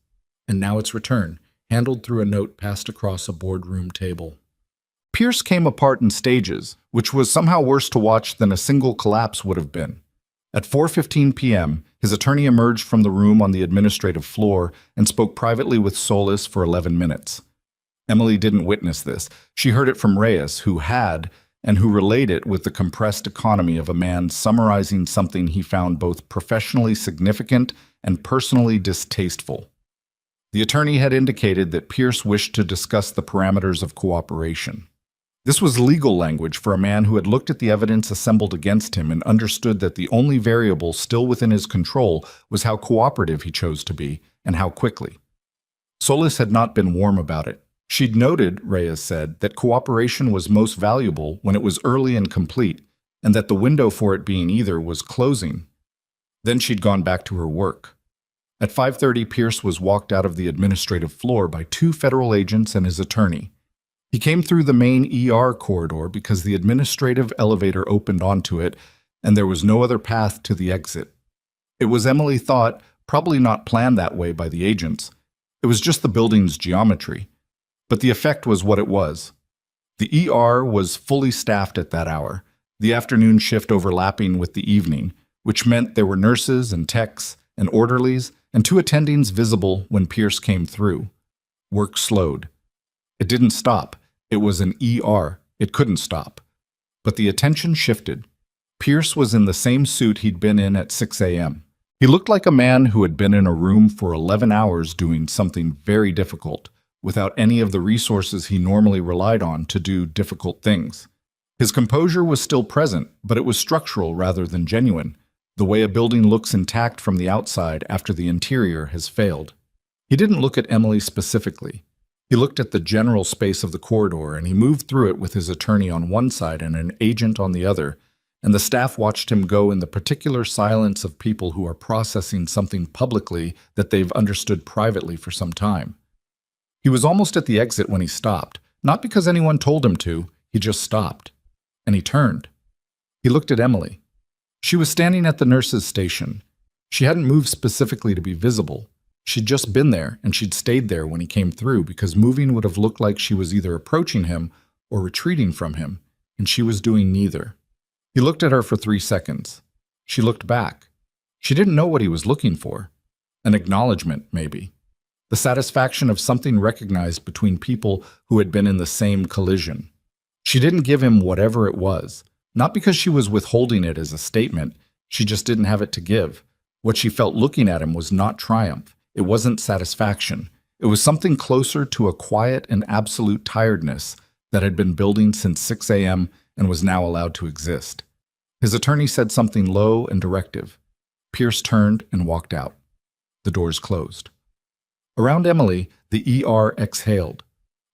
and now its return, handled through a note passed across a boardroom table. Pierce came apart in stages, which was somehow worse to watch than a single collapse would have been. At 4:15 p.m., his attorney emerged from the room on the administrative floor and spoke privately with Solis for 11 minutes. Emily didn't witness this. She heard it from Reyes, who had, and who relayed it with the compressed economy of a man summarizing something he found both professionally significant and personally distasteful. The attorney had indicated that Pierce wished to discuss the parameters of cooperation. This was legal language for a man who had looked at the evidence assembled against him and understood that the only variable still within his control was how cooperative he chose to be, and how quickly. Solis had not been warm about it. She'd noted, Reyes said, that cooperation was most valuable when it was early and complete, and that the window for it being either was closing. Then she'd gone back to her work. At 5:30, Pierce was walked out of the administrative floor by 2 federal agents and his attorney. He came through the main ER corridor because the administrative elevator opened onto it, and there was no other path to the exit. It was, Emily thought, probably not planned that way by the agents. It was just the building's geometry. But the effect was what it was. The ER was fully staffed at that hour, the afternoon shift overlapping with the evening, which meant there were nurses and techs and orderlies and 2 attendings visible when Pierce came through. Work slowed. It didn't stop. It was an ER. It couldn't stop. But the attention shifted. Pierce was in the same suit he'd been in at 6 a.m. He looked like a man who had been in a room for 11 hours doing something very difficult, without any of the resources he normally relied on to do difficult things. His composure was still present, but it was structural rather than genuine, the way a building looks intact from the outside after the interior has failed. He didn't look at Emily specifically. He looked at the general space of the corridor, and he moved through it with his attorney on one side and an agent on the other, and the staff watched him go in the particular silence of people who are processing something publicly that they've understood privately for some time. He was almost at the exit when he stopped, not because anyone told him to, he just stopped. And he turned. He looked at Emily. She was standing at the nurse's station. She hadn't moved specifically to be visible. She'd just been there, and she'd stayed there when he came through because moving would have looked like she was either approaching him or retreating from him, and she was doing neither. He looked at her for 3 seconds. She looked back. She didn't know what he was looking for. An acknowledgement, maybe. The satisfaction of something recognized between people who had been in the same collision. She didn't give him whatever it was, not because she was withholding it as a statement, she just didn't have it to give. What she felt looking at him was not triumph. It wasn't satisfaction. It was something closer to a quiet and absolute tiredness that had been building since 6 a.m. and was now allowed to exist. His attorney said something low and directive. Pierce turned and walked out. The doors closed. Around Emily, the ER exhaled.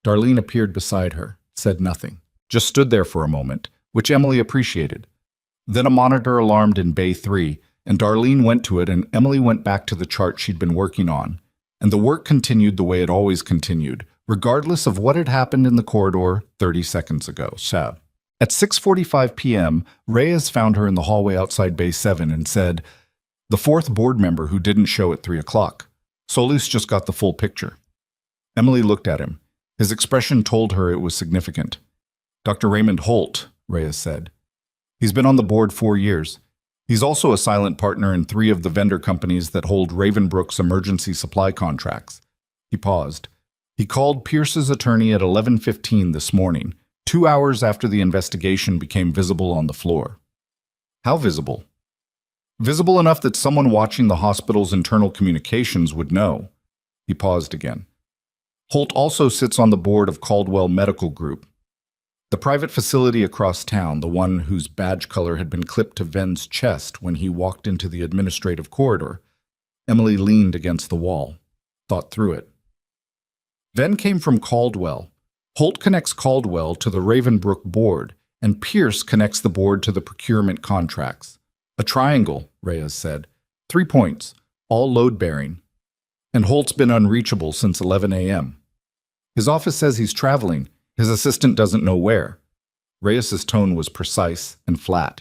Darlene appeared beside her, said nothing, just stood there for a moment, which Emily appreciated. Then a monitor alarmed in Bay 3, and Darlene went to it and Emily went back to the chart she'd been working on. And the work continued the way it always continued, regardless of what had happened in the corridor 30 seconds ago. At 6:45 p.m., Reyes found her in the hallway outside Bay 7 and said, "The fourth board member who didn't show at 3 o'clock. Solis just got the full picture." Emily looked at him. His expression told her it was significant. "Dr. Raymond Holt," Reyes said. "He's been on the board 4 years. He's also a silent partner in 3 of the vendor companies that hold Ravenbrook's emergency supply contracts." He paused. He called Pierce's attorney at 11:15 this morning, 2 hours after the investigation became visible on the floor. How visible? Visible enough that someone watching the hospital's internal communications would know. He paused again. Holt also sits on the board of Caldwell Medical Group, the private facility across town, the one whose badge color had been clipped to Ven's chest when he walked into the administrative corridor. Emily leaned against the wall, thought through it. Ven came from Caldwell. Holt connects Caldwell to the Ravenbrook board, and Pierce connects the board to the procurement contracts. A triangle, Reyes said. 3 points, all load-bearing. And Holt's been unreachable since 11 a.m. His office says he's traveling. His assistant doesn't know where. Reyes's tone was precise and flat.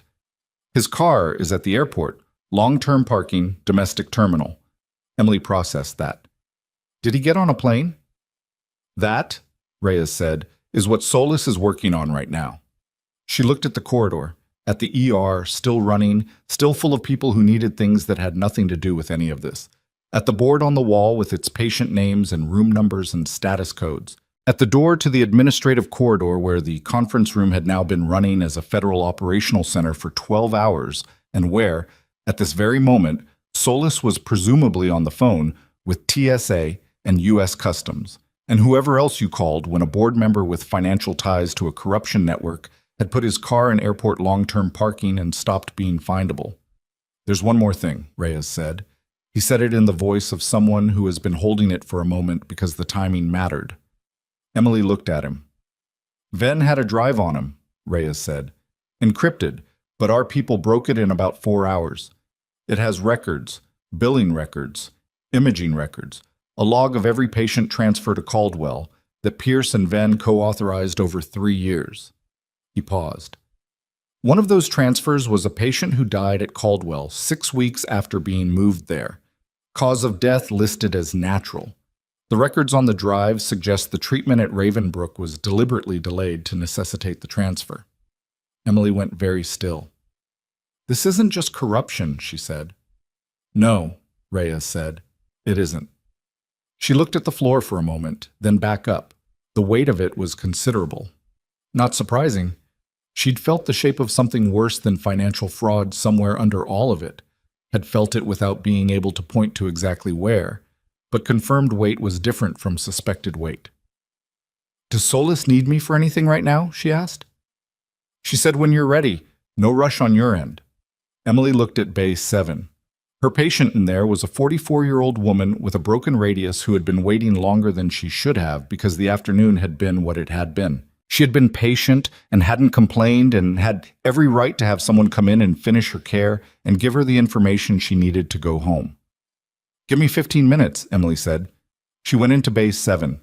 His car is at the airport, long-term parking, domestic terminal. Emily processed that. Did he get on a plane? That, Reyes said, is what Solis is working on right now. She looked at the corridor, at the ER, still running, still full of people who needed things that had nothing to do with any of this. At the board on the wall with its patient names and room numbers and status codes. At the door to the administrative corridor where the conference room had now been running as a federal operational center for 12 hours and where, at this very moment, Solis was presumably on the phone with TSA and U.S. Customs, and whoever else you called when a board member with financial ties to a corruption network had put his car in airport long-term parking and stopped being findable. There's one more thing, Reyes said. He said it in the voice of someone who has been holding it for a moment because the timing mattered. Emily looked at him. Ven had a drive on him, Reyes said. Encrypted, but our people broke it in about 4 hours. It has records, billing records, imaging records, a log of every patient transfer to Caldwell that Pierce and Ven co-authorized over 3 years. He paused. One of those transfers was a patient who died at Caldwell 6 weeks after being moved there. Cause of death listed as natural. The records on the drive suggest the treatment at Ravenbrook was deliberately delayed to necessitate the transfer. Emily went very still. This isn't just corruption, she said. No, Reyes said. It isn't. She looked at the floor for a moment, then back up. The weight of it was considerable. Not surprising. She'd felt the shape of something worse than financial fraud somewhere under all of it, had felt it without being able to point to exactly where, but confirmed weight was different from suspected weight. "Does Solis need me for anything right now?" she asked. She said, "When you're ready. No rush on your end." Emily looked at Bay 7. Her patient in there was a 44-year-old woman with a broken radius who had been waiting longer than she should have because the afternoon had been what it had been. She had been patient and hadn't complained and had every right to have someone come in and finish her care and give her the information she needed to go home. "Give me 15 minutes, Emily said. She went into Bay 7.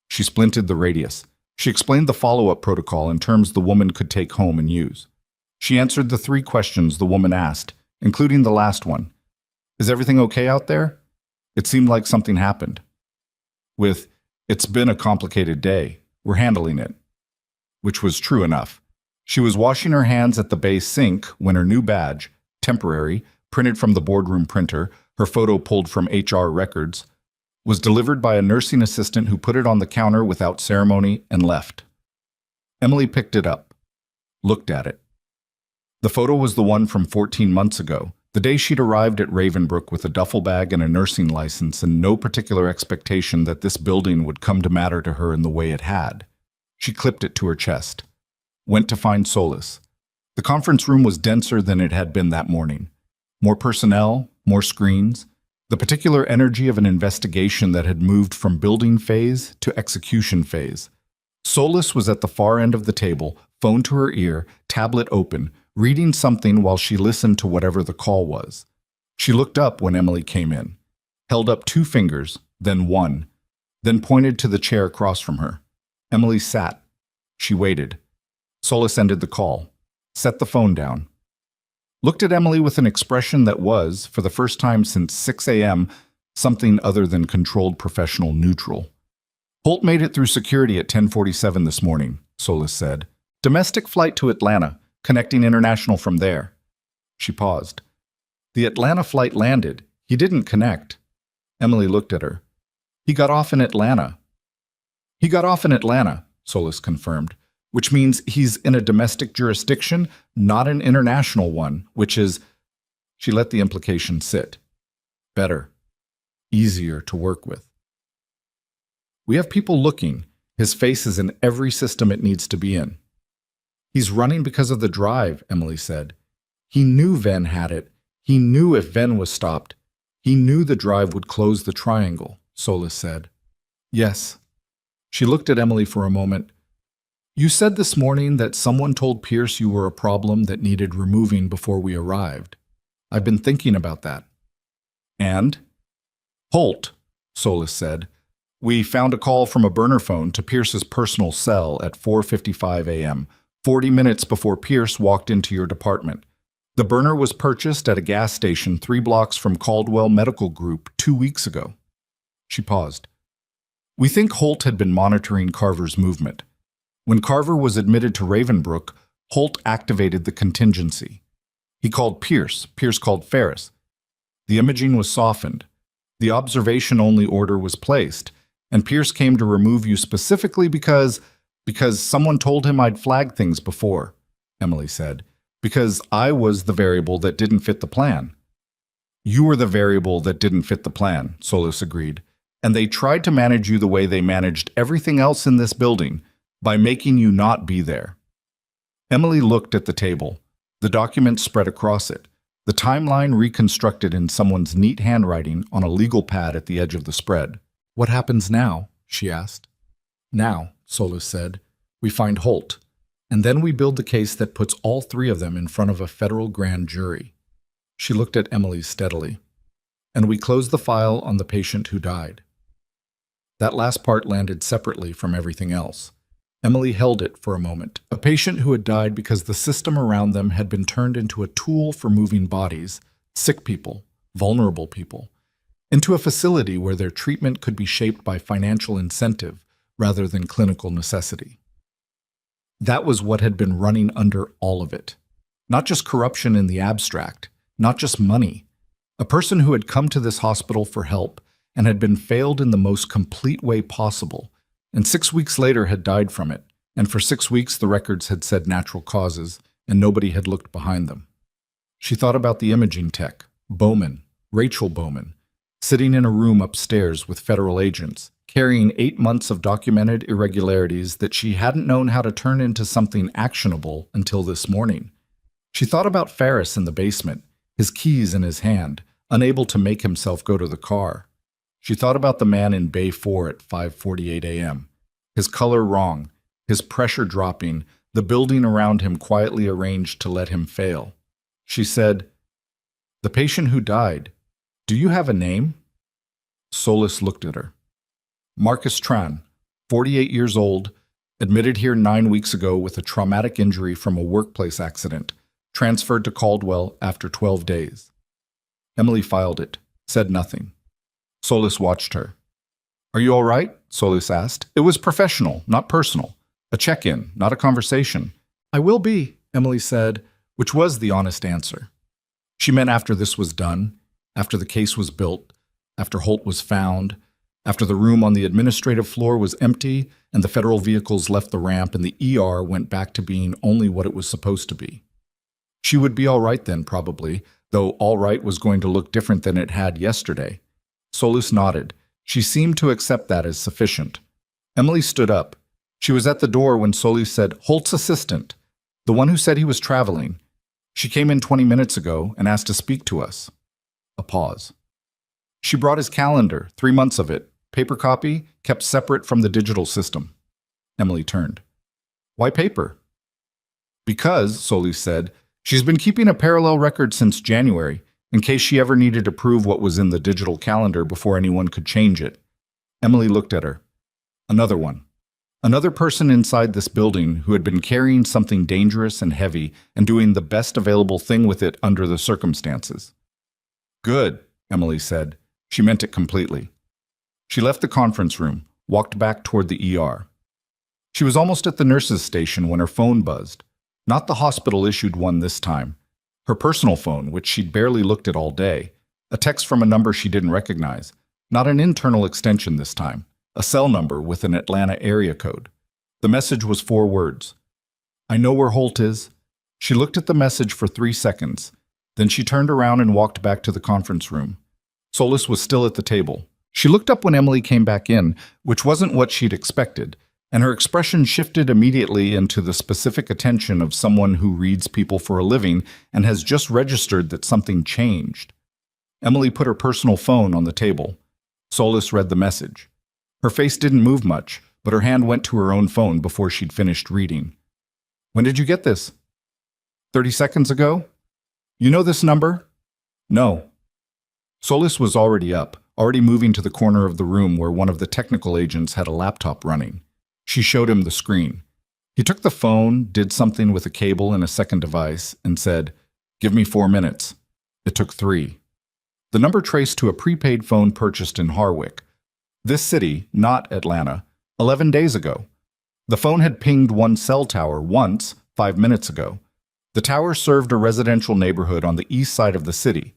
She splinted the radius. She explained the follow-up protocol in terms the woman could take home and use. She answered the 3 questions the woman asked, including the last one. "Is everything okay out there?" It seemed like something happened. With, "It's been a complicated day. We're handling it." Which was true enough. She was washing her hands at the bay sink when her new badge, temporary, printed from the boardroom printer, her photo pulled from HR records, was delivered by a nursing assistant who put it on the counter without ceremony and left. Emily picked it up, looked at it. The photo was the one from 14 months ago, the day she'd arrived at Ravenbrook with a duffel bag and a nursing license and no particular expectation that this building would come to matter to her in the way it had. She clipped it to her chest. Went to find Solis. The conference room was denser than it had been that morning. More personnel, more screens, the particular energy of an investigation that had moved from building phase to execution phase. Solis was at the far end of the table, phone to her ear, tablet open, reading something while she listened to whatever the call was. She looked up when Emily came in, held up 2 fingers, then 1, then pointed to the chair across from her. Emily sat. She waited. Solis ended the call, set the phone down, looked at Emily with an expression that was, for the first time since 6 a.m., something other than controlled professional neutral. "Holt made it through security at 10:47 this morning," Solis said. "Domestic flight to Atlanta, connecting international from there." She paused. "The Atlanta flight landed. He didn't connect." Emily looked at her. "He got off in Atlanta." "He got off in Atlanta," Solis confirmed, "which means he's in a domestic jurisdiction, not an international one, which is—" She let the implication sit. "Better. Easier to work with." "We have people looking. His face is in every system it needs to be in." "He's running because of the drive," Emily said. "He knew Venn had it. He knew if Venn was stopped. He knew the drive would close the triangle," Solis said. "Yes." She looked at Emily for a moment. "You said this morning that someone told Pierce you were a problem that needed removing before we arrived. I've been thinking about that." "And?" "Holt," Solis said. "We found a call from a burner phone to Pierce's personal cell at 4:55 a.m., 40 minutes before Pierce walked into your department. The burner was purchased at a gas station 3 blocks from Caldwell Medical Group 2 weeks ago." She paused. "We think Holt had been monitoring Carver's movement. When Carver was admitted to Ravenbrook, Holt activated the contingency. He called Pierce. Pierce called Ferris. The imaging was softened. The observation-only order was placed, and Pierce came to remove you specifically because someone told him I'd flagged things before," Emily said. "Because I was the variable that didn't fit the plan." "You were the variable that didn't fit the plan," Solis agreed. "And they tried to manage you the way they managed everything else in this building, by making you not be there." Emily looked at the table, the document spread across it, the timeline reconstructed in someone's neat handwriting on a legal pad at the edge of the spread. "What happens now?" she asked. "Now," Solis said, "we find Holt, and then we build the case that puts all 3 of them in front of a federal grand jury." She looked at Emily steadily. "And we close the file on the patient who died." That last part landed separately from everything else. Emily held it for a moment. A patient who had died because the system around them had been turned into a tool for moving bodies, sick people, vulnerable people, into a facility where their treatment could be shaped by financial incentive rather than clinical necessity. That was what had been running under all of it. Not just corruption in the abstract, not just money. A person who had come to this hospital for help and had been failed in the most complete way possible, and 6 weeks later had died from it, and for 6 weeks the records had said natural causes, and nobody had looked behind them. She thought about the imaging tech, Bowman, Rachel Bowman, sitting in a room upstairs with federal agents, carrying 8 months of documented irregularities that she hadn't known how to turn into something actionable until this morning. She thought about Ferris in the basement, his keys in his hand, unable to make himself go to the car. She thought about the man in Bay 4 at 5:48 a.m., his color wrong, his pressure dropping, the building around him quietly arranged to let him fail. She said, "The patient who died, do you have a name?" Solis looked at her. Marcus Tran, 48 years old, admitted here 9 weeks ago with a traumatic injury from a workplace accident, transferred to Caldwell after 12 days. Emily filed it, said nothing. Solis watched her. "Are you all right?" Solis asked. "It was professional, not personal. A check-in, not a conversation." "I will be," Emily said, which was the honest answer. She meant after this was done, after the case was built, after Holt was found, after the room on the administrative floor was empty and the federal vehicles left the ramp and the ER went back to being only what it was supposed to be. She would be all right then, probably, though all right was going to look different than it had yesterday. Solis nodded. She seemed to accept that as sufficient. Emily stood up. She was at the door when Solis said, "Holt's assistant, the one who said he was traveling. She came in 20 minutes ago and asked to speak to us." A pause. "She brought his calendar, 3 months of it, paper copy, kept separate from the digital system." Emily turned. "Why paper?" "Because," Solis said, "she's been keeping a parallel record since January, in case she ever needed to prove what was in the digital calendar before anyone could change it." Emily looked at her. Another one. Another person inside this building who had been carrying something dangerous and heavy and doing the best available thing with it under the circumstances. "Good," Emily said. She meant it completely. She left the conference room, walked back toward the ER. She was almost at the nurse's station when her phone buzzed. Not the hospital-issued one this time. Her personal phone, which she'd barely looked at all day. A text from a number she didn't recognize. Not an internal extension this time. A cell number with an Atlanta area code. The message was 4 words. "I know where Holt is." She looked at the message for 3 seconds. Then she turned around and walked back to the conference room. Solis was still at the table. She looked up when Emily came back in, which wasn't what she'd expected, and her expression shifted immediately into the specific attention of someone who reads people for a living and has just registered that something changed. Emily put her personal phone on the table. Solis read the message. Her face didn't move much, but her hand went to her own phone before she'd finished reading. "When did you get this?" 30 seconds ago?" "You know this number?" "No." Solis was already up, already moving to the corner of the room where one of the technical agents had a laptop running. She showed him the screen. He took the phone, did something with a cable and a second device, and said, "Give me 4 minutes." It took 3. The number traced to a prepaid phone purchased in Harwick. This city, not Atlanta, 11 days ago. The phone had pinged one cell tower once, 5 minutes ago. The tower served a residential neighborhood on the east side of the city.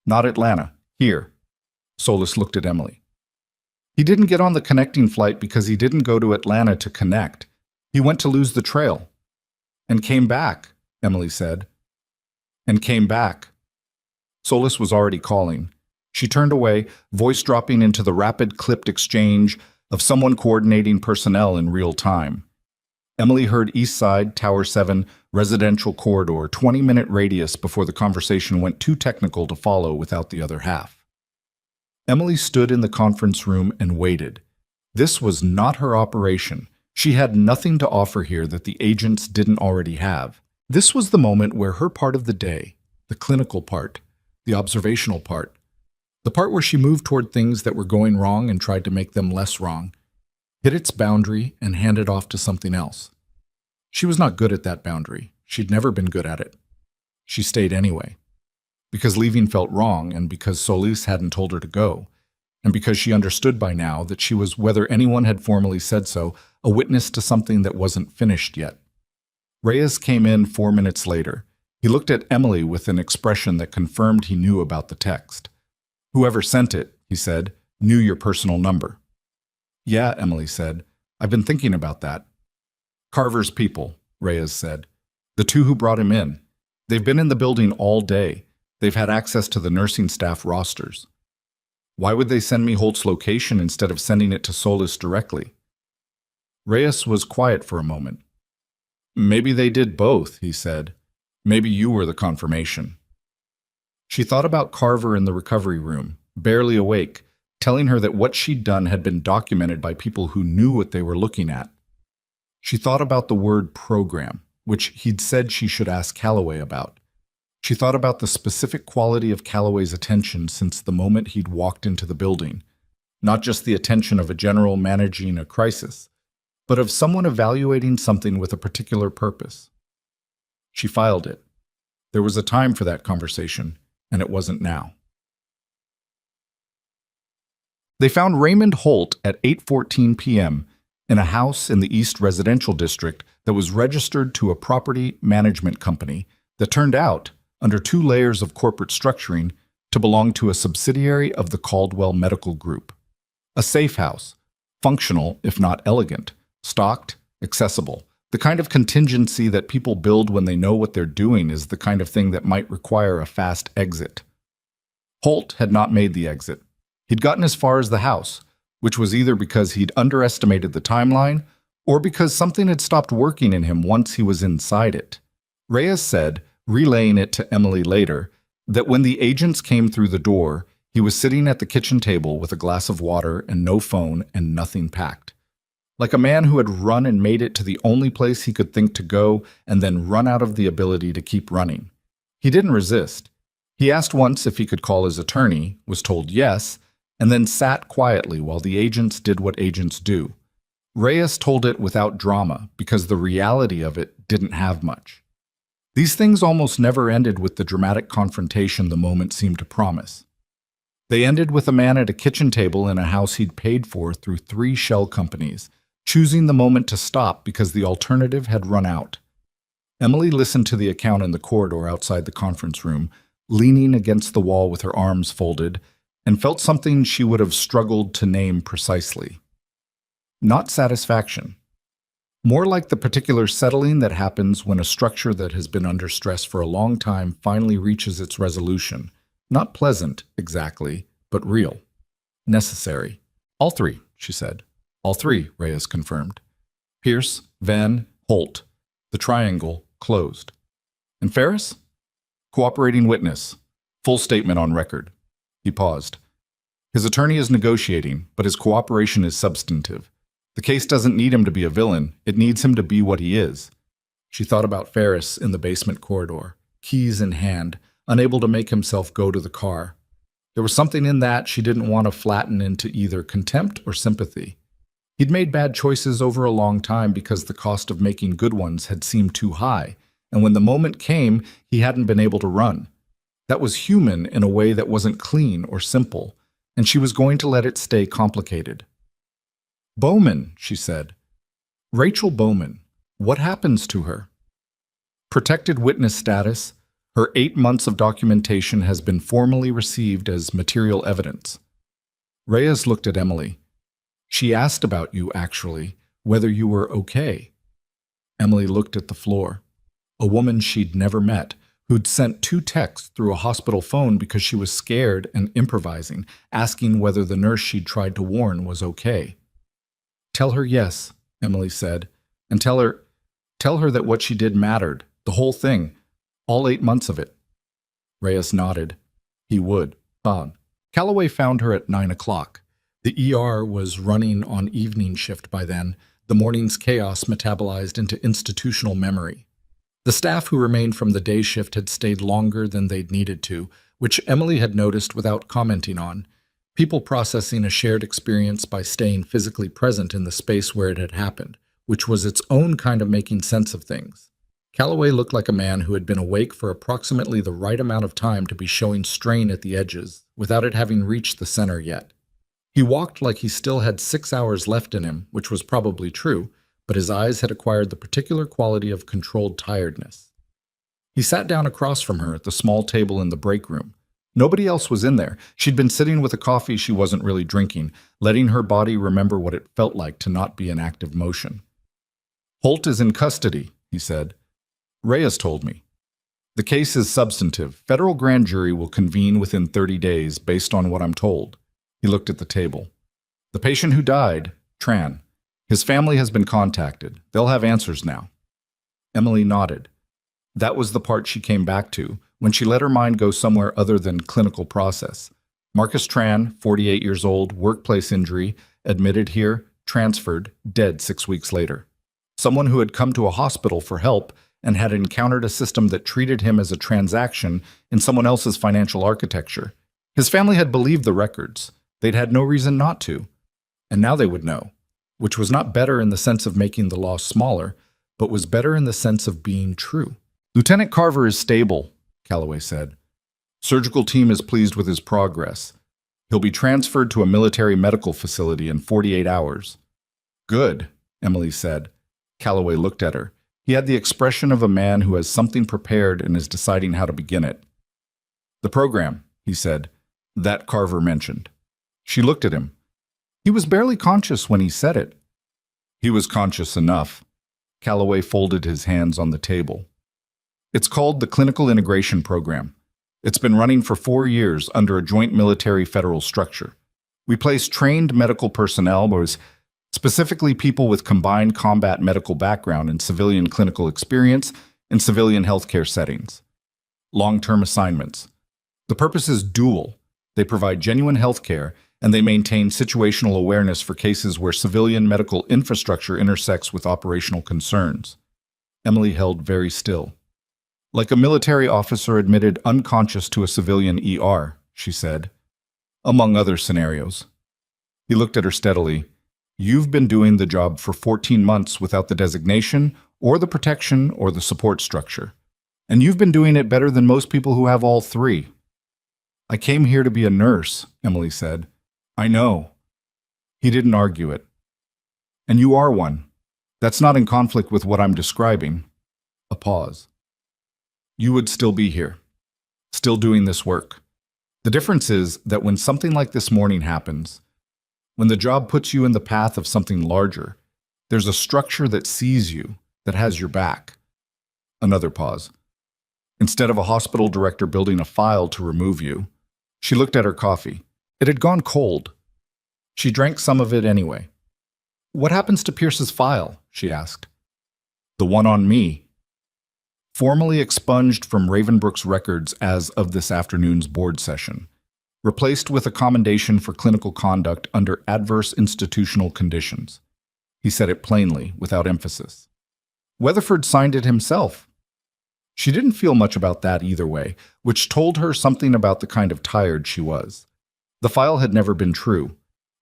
Not Atlanta, here. Solis looked at Emily. He didn't get on the connecting flight because he didn't go to Atlanta to connect. He went to lose the trail. "And came back," Emily said. "And came back." Solis was already calling. She turned away, voice dropping into the rapid, clipped exchange of someone coordinating personnel in real time. Emily heard East Side, Tower 7, residential corridor, 20-minute radius before the conversation went too technical to follow without the other half. Emily stood in the conference room and waited. This was not her operation. She had nothing to offer here that the agents didn't already have. This was the moment where her part of the day, the clinical part, the observational part, the part where she moved toward things that were going wrong and tried to make them less wrong, hit its boundary and handed off to something else. She was not good at that boundary. She'd never been good at it. She stayed anyway. Because leaving felt wrong, and because Solis hadn't told her to go, and because she understood by now that she was, whether anyone had formally said so, a witness to something that wasn't finished yet. Reyes came in 4 minutes later. He looked at Emily with an expression that confirmed he knew about the text. "Whoever sent it," he said, "knew your personal number." "Yeah," Emily said. "I've been thinking about that." Carver's people, Reyes said. The two who brought him in. They've been in the building all day. They've had access to the nursing staff rosters. Why would they send me Holt's location instead of sending it to Solis directly? Reyes was quiet for a moment. Maybe they did both, he said. Maybe you were the confirmation. She thought about Carver in the recovery room, barely awake, telling her that what she'd done had been documented by people who knew what they were looking at. She thought about the word program, which he'd said she should ask Calloway about. She thought about the specific quality of Calloway's attention since the moment he'd walked into the building, not just the attention of a general managing a crisis, but of someone evaluating something with a particular purpose. She filed it. There was a time for that conversation, and it wasn't now. They found Raymond Holt at 8:14 p.m. in a house in the East Residential District that was registered to a property management company that turned out, under 2 layers of corporate structuring, to belong to a subsidiary of the Caldwell Medical Group. A safe house, functional if not elegant, stocked, accessible. The kind of contingency that people build when they know what they're doing is the kind of thing that might require a fast exit. Holt had not made the exit. He'd gotten as far as the house, which was either because he'd underestimated the timeline or because something had stopped working in him once he was inside it. Reyes said, relaying it to Emily later, that when the agents came through the door, he was sitting at the kitchen table with a glass of water and no phone and nothing packed. Like a man who had run and made it to the only place he could think to go and then run out of the ability to keep running. He didn't resist. He asked once if he could call his attorney, was told yes, and then sat quietly while the agents did what agents do. Reyes told it without drama because the reality of it didn't have much. These things almost never ended with the dramatic confrontation the moment seemed to promise. They ended with a man at a kitchen table in a house he'd paid for through 3 shell companies, choosing the moment to stop because the alternative had run out. Emily listened to the account in the corridor outside the conference room, leaning against the wall with her arms folded, and felt something she would have struggled to name precisely. Not satisfaction. More like the particular settling that happens when a structure that has been under stress for a long time finally reaches its resolution. Not pleasant, exactly, but real. Necessary. All 3, she said. All 3, Reyes confirmed. Pierce, Van, Holt. The triangle closed. And Ferris? Cooperating witness. Full statement on record. He paused. His attorney is negotiating, but his cooperation is substantive. The case doesn't need him to be a villain. It needs him to be what he is. She thought about Ferris in the basement corridor, keys in hand, unable to make himself go to the car. There was something in that she didn't want to flatten into either contempt or sympathy. He'd made bad choices over a long time because the cost of making good ones had seemed too high, and when the moment came, he hadn't been able to run. That was human in a way that wasn't clean or simple, and she was going to let it stay complicated. Bowman, she said. Rachel Bowman. What happens to her? Protected witness status. Her 8 months of documentation has been formally received as material evidence. Reyes looked at Emily. She asked about you, actually, whether you were okay. Emily looked at the floor. A woman she'd never met, who'd sent 2 texts through a hospital phone because she was scared and improvising, asking whether the nurse she'd tried to warn was okay. Tell her yes, Emily said, and tell her that what she did mattered, the whole thing, all 8 months of it. Reyes nodded. He would. Fine. Calloway found her at 9 o'clock. The ER was running on evening shift by then, the morning's chaos metabolized into institutional memory. The staff who remained from the day shift had stayed longer than they'd needed to, which Emily had noticed without commenting on, people processing a shared experience by staying physically present in the space where it had happened, which was its own kind of making sense of things. Calloway looked like a man who had been awake for approximately the right amount of time to be showing strain at the edges, without it having reached the center yet. He walked like he still had 6 hours left in him, which was probably true, but his eyes had acquired the particular quality of controlled tiredness. He sat down across from her at the small table in the break room. Nobody else was in there. She'd been sitting with a coffee she wasn't really drinking, letting her body remember what it felt like to not be in active motion. Holt is in custody, he said. Reyes told me. The case is substantive. Federal grand jury will convene within 30 days based on what I'm told. He looked at the table. The patient who died, Tran. His family has been contacted. They'll have answers now. Emily nodded. That was the part she came back to, when she let her mind go somewhere other than clinical process. Marcus Tran, 48 years old, workplace injury, admitted here, transferred, dead 6 weeks later. Someone who had come to a hospital for help and had encountered a system that treated him as a transaction in someone else's financial architecture. His family had believed the records. They'd had no reason not to. And now they would know, which was not better in the sense of making the loss smaller, but was better in the sense of being true. Lieutenant Carver is stable, Calloway said. Surgical team is pleased with his progress. He'll be transferred to a military medical facility in 48 hours. Good, Emily said. Calloway looked at her. He had the expression of a man who has something prepared and is deciding how to begin it. The program, he said, that Carver mentioned. She looked at him. He was barely conscious when he said it. He was conscious enough. Calloway folded his hands on the table. It's called the Clinical Integration Program. It's been running for 4 years under a joint military-federal structure. We place trained medical personnel, specifically people with combined combat medical background and civilian clinical experience in civilian healthcare settings. Long-term assignments. The purpose is dual. They provide genuine healthcare, and they maintain situational awareness for cases where civilian medical infrastructure intersects with operational concerns. Emily held very still. Like a military officer admitted unconscious to a civilian ER, she said, among other scenarios. He looked at her steadily. You've been doing the job for 14 months without the designation or the protection or the support structure. And you've been doing it better than most people who have all three. I came here to be a nurse, Emily said. I know. He didn't argue it. And you are one. That's not in conflict with what I'm describing. A pause. You would still be here, still doing this work. The difference is that when something like this morning happens, when the job puts you in the path of something larger, there's a structure that sees you, that has your back. Another pause. Instead of a hospital director building a file to remove you, she looked at her coffee. It had gone cold. She drank some of it anyway. What happens to Pierce's file? She asked. The one on me. Formally expunged from Ravenbrook's records as of this afternoon's board session. Replaced with a commendation for clinical conduct under adverse institutional conditions. He said it plainly, without emphasis. Weatherford signed it himself. She didn't feel much about that either way, which told her something about the kind of tired she was. The file had never been true.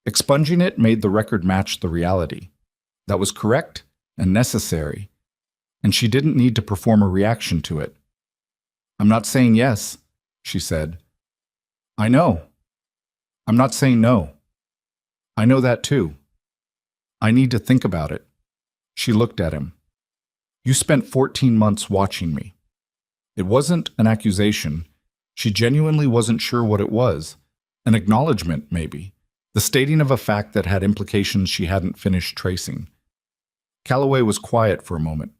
Expunging it made the record match the reality. That was correct and necessary, and she didn't need to perform a reaction to it. I'm not saying yes, she said. I know. I'm not saying no. I know that too. I need to think about it. She looked at him. You spent 14 months watching me. It wasn't an accusation. She genuinely wasn't sure what it was. An acknowledgement, maybe. The stating of a fact that had implications she hadn't finished tracing. Calloway was quiet for a moment.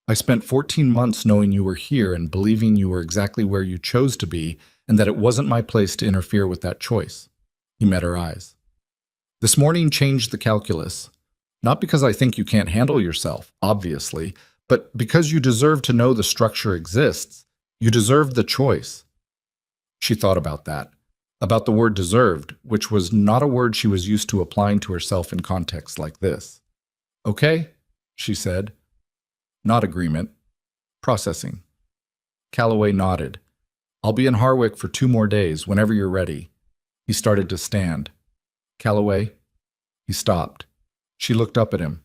I spent 14 months knowing you were here and believing you were exactly where you chose to be and that it wasn't my place to interfere with that choice. He met her eyes. This morning changed the calculus. Not because I think you can't handle yourself, obviously, but because you deserve to know the structure exists. You deserve the choice. She thought about that. About the word deserved, which was not a word she was used to applying to herself in contexts like this. Okay, she said. Not agreement. Processing. Calloway nodded. I'll be in Harwick for 2 more days, whenever you're ready. He started to stand. Calloway. He stopped. She looked up at him.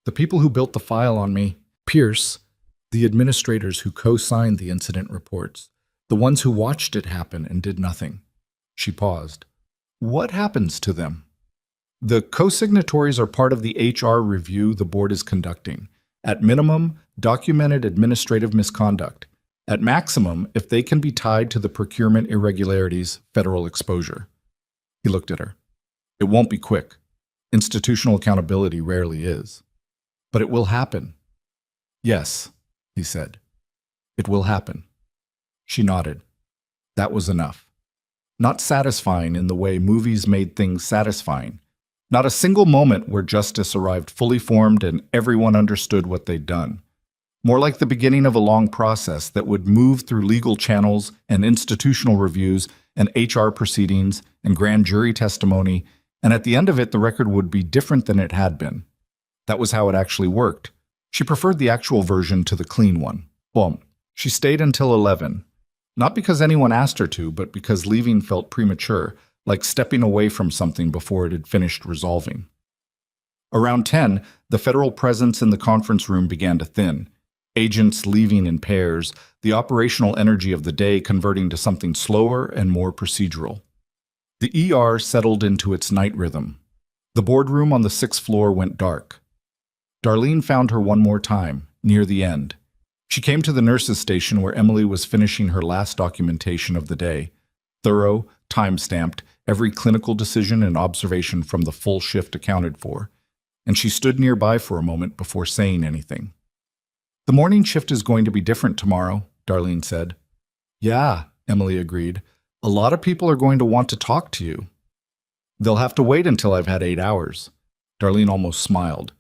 The people who built the file on me, Pierce, the administrators who co-signed the incident reports, the ones who watched it happen and did nothing. She paused. What happens to them? The co-signatories are part of the HR review the board is conducting. At minimum, documented administrative misconduct. At maximum, if they can be tied to the procurement irregularities, federal exposure. He looked at her. It won't be quick. Institutional accountability rarely is. But it will happen. Yes, he said. It will happen. She nodded. That was enough. Not satisfying in the way movies made things satisfying. Not a single moment where justice arrived fully formed and everyone understood what they'd done. More like the beginning of a long process that would move through legal channels and institutional reviews and HR proceedings and grand jury testimony, and at the end of it, the record would be different than it had been. That was how it actually worked. She preferred the actual version to the clean one. Boom. She stayed until 11. Not because anyone asked her to, but because leaving felt premature, like stepping away from something before it had finished resolving. Around 10, the federal presence in the conference room began to thin. Agents leaving in pairs, the operational energy of the day converting to something slower and more procedural. The ER settled into its night rhythm. The boardroom on the 6th floor went dark. Darlene found her one more time, near the end. She came to the nurses' station where Emily was finishing her last documentation of the day. Thorough, time-stamped, every clinical decision and observation from the full shift accounted for. And she stood nearby for a moment before saying anything. The morning shift is going to be different tomorrow, Darlene said. Yeah, Emily agreed. A lot of people are going to want to talk to you. They'll have to wait until I've had 8 hours. Darlene almost smiled.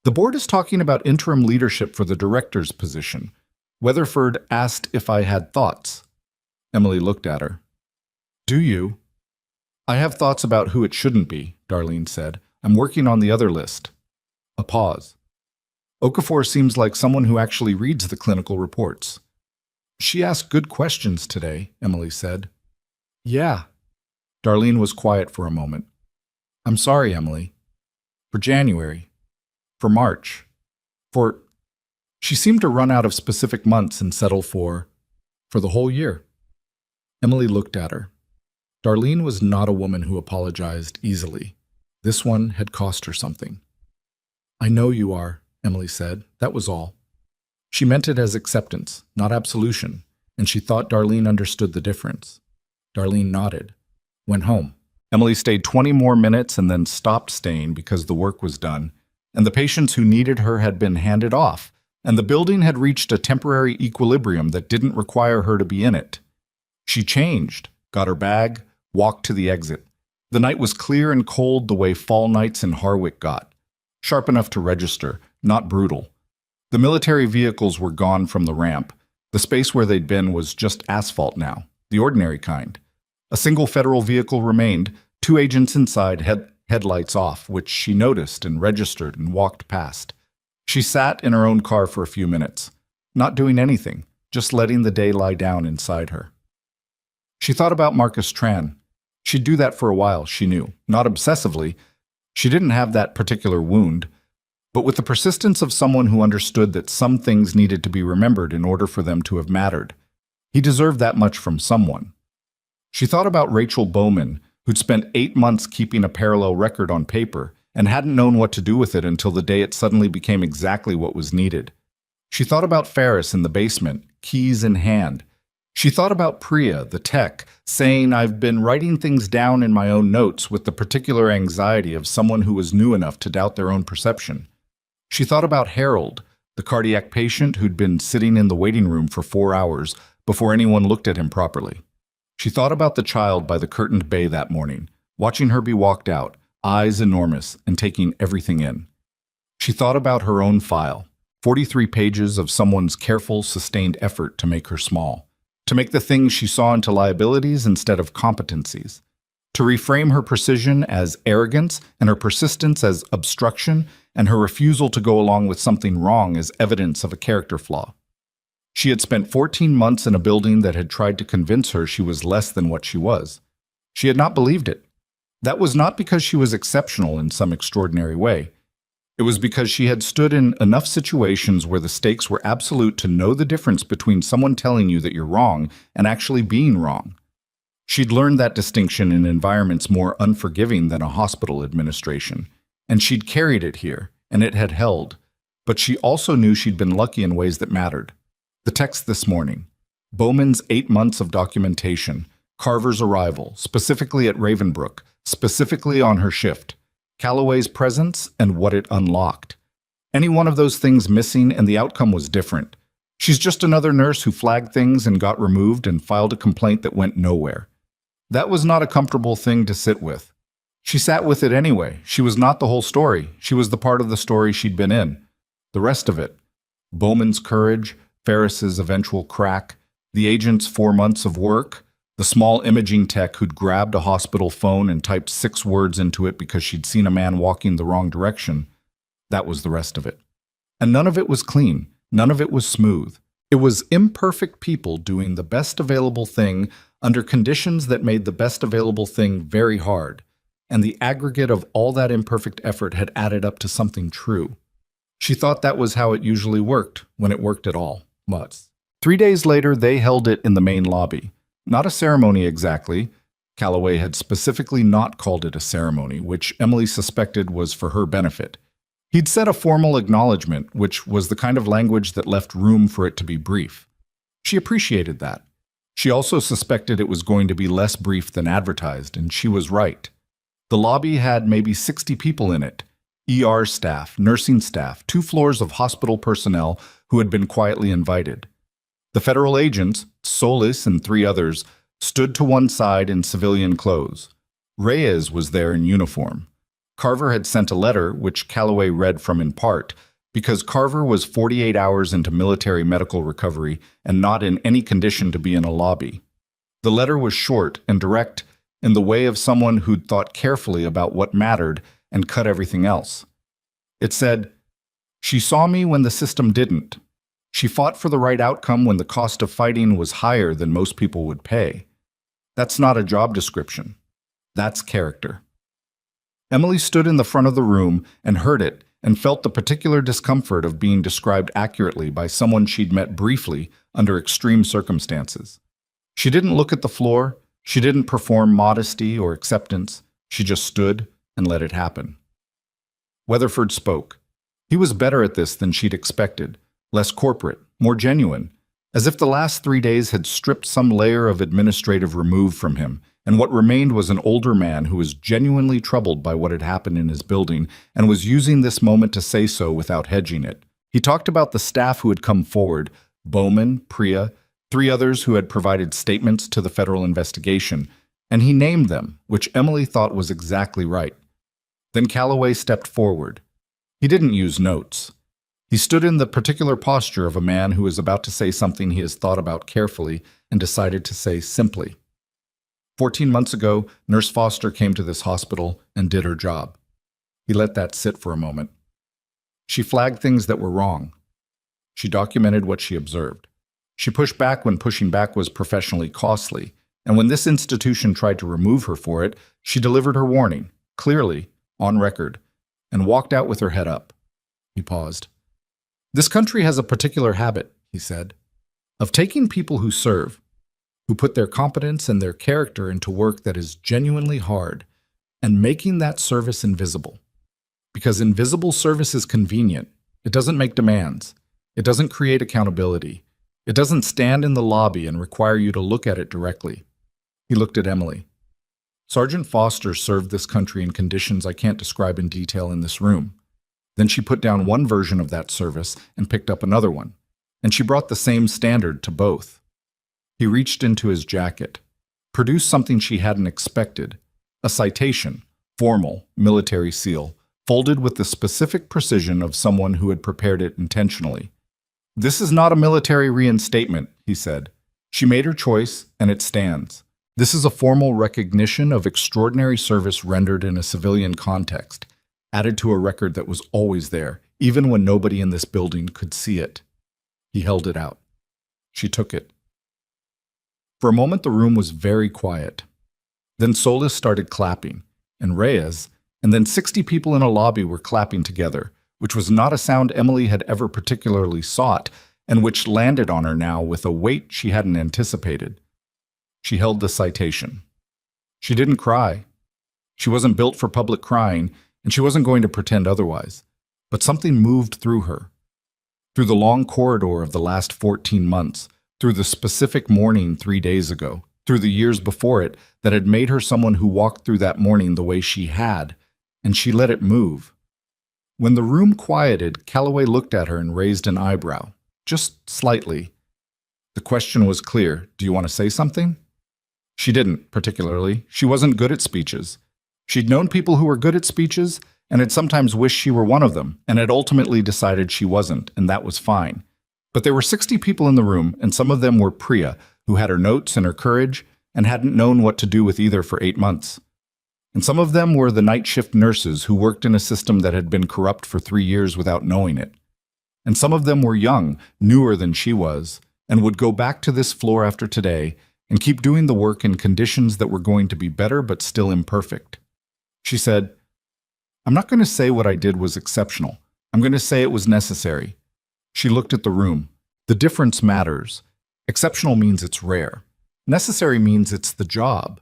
The board is talking about interim leadership for the director's position. Weatherford asked if I had thoughts. Emily looked at her. Do you? I have thoughts about who it shouldn't be, Darlene said. I'm working on the other list. A pause. Okafor seems like someone who actually reads the clinical reports. She asked good questions today, Emily said. Yeah. Darlene was quiet for a moment. I'm sorry, Emily. For January. For March. For... She seemed to run out of specific months and settle for the whole year. Emily looked at her. Darlene was not a woman who apologized easily. This one had cost her something. I know you are, Emily said. That was all. She meant it as acceptance, not absolution, and she thought Darlene understood the difference. Darlene nodded. Went home. Emily stayed 20 more minutes and then stopped staying because the work was done, and the patients who needed her had been handed off, and the building had reached a temporary equilibrium that didn't require her to be in it. She changed, got her bag, walked to the exit. The night was clear and cold the way fall nights in Harwick got. Sharp enough to register, not brutal. The military vehicles were gone from the ramp. The space where they'd been was just asphalt now, the ordinary kind. A single federal vehicle remained, 2 agents inside, headlights off, which she noticed and registered and walked past. She sat in her own car for a few minutes, not doing anything, just letting the day lie down inside her. She thought about Marcus Tran. She'd do that for a while, she knew. Not obsessively. She didn't have that particular wound, but with the persistence of someone who understood that some things needed to be remembered in order for them to have mattered. He deserved that much from someone. She thought about Rachel Bowman, who'd spent 8 months keeping a parallel record on paper and hadn't known what to do with it until the day it suddenly became exactly what was needed. She thought about Ferris in the basement, keys in hand. She thought about Priya, the tech, saying, I've been writing things down in my own notes with the particular anxiety of someone who was new enough to doubt their own perception. She thought about Harold, the cardiac patient who'd been sitting in the waiting room for 4 hours before anyone looked at him properly. She thought about the child by the curtained bay that morning, watching her be walked out, eyes enormous, and taking everything in. She thought about her own file, 43 pages of someone's careful, sustained effort to make her small, to make the things she saw into liabilities instead of competencies, to reframe her precision as arrogance and her persistence as obstruction and her refusal to go along with something wrong as evidence of a character flaw. She had spent 14 months in a building that had tried to convince her she was less than what she was. She had not believed it. That was not because she was exceptional in some extraordinary way. It was because she had stood in enough situations where the stakes were absolute to know the difference between someone telling you that you're wrong and actually being wrong. She'd learned that distinction in environments more unforgiving than a hospital administration, and she'd carried it here, and it had held. But she also knew she'd been lucky in ways that mattered. The text this morning, Bowman's 8 months of documentation, Carver's arrival, specifically at Ravenbrook, specifically on her shift, Calloway's presence and what it unlocked. Any one of those things missing and the outcome was different. She's just another nurse who flagged things and got removed and filed a complaint that went nowhere. That was not a comfortable thing to sit with. She sat with it anyway. She was not the whole story. She was the part of the story she'd been in. The rest of it. Bowman's courage, Ferris's eventual crack, the agent's 4 months of work, the small imaging tech who'd grabbed a hospital phone and typed 6 words into it because she'd seen a man walking the wrong direction. That was the rest of it. And none of it was clean. None of it was smooth. It was imperfect people doing the best available thing under conditions that made the best available thing very hard. And the aggregate of all that imperfect effort had added up to something true. She thought that was how it usually worked, when it worked at all. But 3 days later, they held it in the main lobby. Not a ceremony exactly. Calloway had specifically not called it a ceremony, which Emily suspected was for her benefit. He'd said a formal acknowledgement, which was the kind of language that left room for it to be brief. She appreciated that. She also suspected it was going to be less brief than advertised, and she was right. The lobby had maybe 60 people in it. ER staff, nursing staff, 2 floors of hospital personnel who had been quietly invited. The federal agents, Solis and 3 others, stood to one side in civilian clothes. Reyes was there in uniform. Carver had sent a letter, which Calloway read from in part, because Carver was 48 hours into military medical recovery and not in any condition to be in a lobby. The letter was short and direct, in the way of someone who'd thought carefully about what mattered and cut everything else. It said, "She saw me when the system didn't. She fought for the right outcome when the cost of fighting was higher than most people would pay. That's not a job description. That's character." Emily stood in the front of the room and heard it and felt the particular discomfort of being described accurately by someone she'd met briefly under extreme circumstances. She didn't look at the floor. She didn't perform modesty or acceptance. She just stood and let it happen. Weatherford spoke. He was better at this than she'd expected, less corporate, more genuine, as if the last 3 days had stripped some layer of administrative remove from him, and what remained was an older man who was genuinely troubled by what had happened in his building and was using this moment to say so without hedging it. He talked about the staff who had come forward, Bowman, Priya, 3 others who had provided statements to the federal investigation, and he named them, which Emily thought was exactly right. Then Calloway stepped forward. He didn't use notes. He stood in the particular posture of a man who is about to say something he has thought about carefully and decided to say simply. 14 months ago, Nurse Foster came to this hospital and did her job. He let that sit for a moment. She flagged things that were wrong. She documented what she observed. She pushed back when pushing back was professionally costly, and when this institution tried to remove her for it, she delivered her warning, clearly, on record, and walked out with her head up. He paused. "This country has a particular habit," he said, "of taking people who serve, who put their competence and their character into work that is genuinely hard, and making that service invisible. Because invisible service is convenient. It doesn't make demands. It doesn't create accountability. It doesn't stand in the lobby and require you to look at it directly." He looked at Emily. "Sergeant Foster served this country in conditions I can't describe in detail in this room. Then she put down one version of that service and picked up another one, and she brought the same standard to both." He reached into his jacket, produced something she hadn't expected, a citation, formal, military seal, folded with the specific precision of someone who had prepared it intentionally. "This is not a military reinstatement," he said. "She made her choice, and it stands. This is a formal recognition of extraordinary service rendered in a civilian context, added to a record that was always there, even when nobody in this building could see it." He held it out. She took it. For a moment, the room was very quiet. Then Solis started clapping, and Reyes, and then 60 people in a lobby were clapping together, which was not a sound Emily had ever particularly sought, and which landed on her now with a weight she hadn't anticipated. She held the citation. She didn't cry. She wasn't built for public crying, and she wasn't going to pretend otherwise. But something moved through her. Through the long corridor of the last 14 months, through the specific morning 3 days ago, through the years before it that had made her someone who walked through that morning the way she had, and she let it move. When the room quieted, Calloway looked at her and raised an eyebrow, just slightly. The question was clear. Do you want to say something? She didn't, particularly. She wasn't good at speeches. She'd known people who were good at speeches and had sometimes wished she were one of them, and had ultimately decided she wasn't, and that was fine. But there were 60 people in the room, and some of them were Priya, who had her notes and her courage, and hadn't known what to do with either for 8 months. And some of them were the night shift nurses who worked in a system that had been corrupt for 3 years without knowing it. And some of them were young, newer than she was, and would go back to this floor after today and keep doing the work in conditions that were going to be better but still imperfect. She said, "I'm not going to say what I did was exceptional. I'm going to say it was necessary." She looked at the room. The difference matters. Exceptional means it's rare. Necessary means it's the job.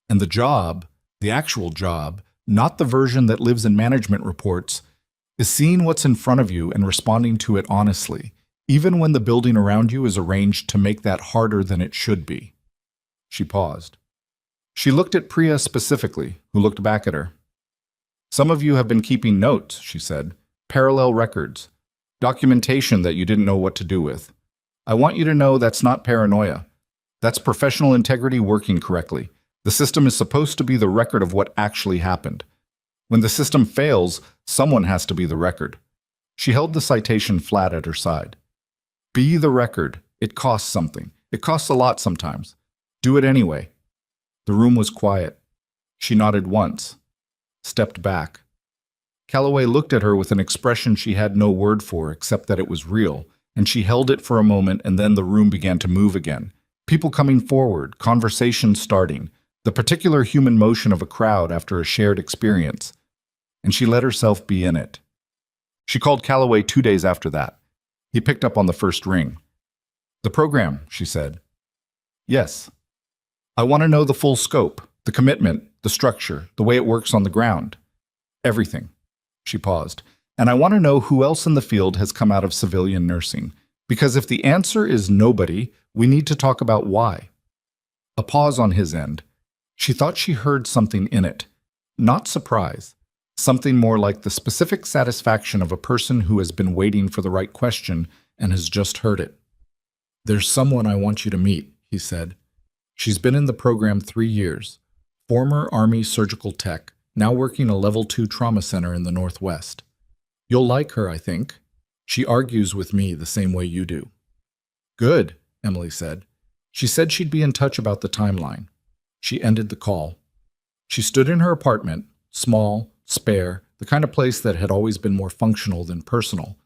And the job, the actual job, not the version that lives in management reports, is seeing what's in front of you and responding to it honestly, even when the building around you is arranged to make that harder than it should be. She paused. She looked at Priya specifically, who looked back at her. "Some of you have been keeping notes," she said. "Parallel records. Documentation that you didn't know what to do with. I want you to know that's not paranoia. That's professional integrity working correctly. The system is supposed to be the record of what actually happened. When the system fails, someone has to be the record." She held the citation flat at her side. "Be the record. It costs something. It costs a lot sometimes. Do it anyway." The room was quiet. She nodded once, stepped back. Calloway looked at her with an expression she had no word for except that it was real, and she held it for a moment, and then the room began to move again. People coming forward, conversation starting, the particular human motion of a crowd after a shared experience, and she let herself be in it. She called Calloway 2 days after that. He picked up on the first ring. "The program," she said. "Yes. I want to know the full scope, the commitment, the structure, the way it works on the ground. Everything." She paused. "And I want to know who else in the field has come out of civilian nursing. Because if the answer is nobody, we need to talk about why." A pause on his end. She thought she heard something in it. Not surprise. Something more like the specific satisfaction of a person who has been waiting for the right question and has just heard it. "There's someone I want you to meet," he said. "She's been in the program 3 years. Former Army surgical tech, now working a level 2 trauma center in the Northwest. You'll like her, I think. She argues with me the same way you do." "Good," Emily said. She said she'd be in touch about the timeline. She ended the call. She stood in her apartment, small, spare, the kind of place that had always been more functional than personal,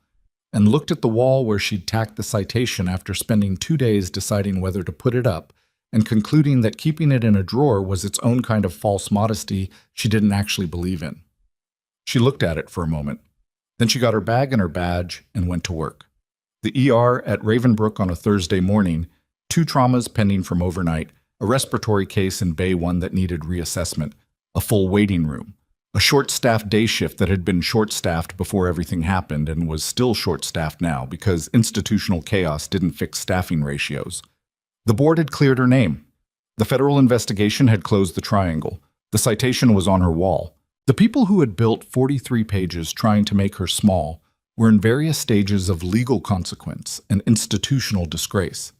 and looked at the wall where she'd tacked the citation after spending 2 days deciding whether to put it up and concluding that keeping it in a drawer was its own kind of false modesty she didn't actually believe in. She looked at it for a moment. Then she got her bag and her badge and went to work. The ER at Ravenbrook on a Thursday morning, 2 traumas pending from overnight, a respiratory case in Bay 1 that needed reassessment, a full waiting room, a short-staffed day shift that had been short-staffed before everything happened and was still short-staffed now because institutional chaos didn't fix staffing ratios. The board had cleared her name. The federal investigation had closed the triangle. The citation was on her wall. The people who had built 43 pages trying to make her small were in various stages of legal consequence and institutional disgrace.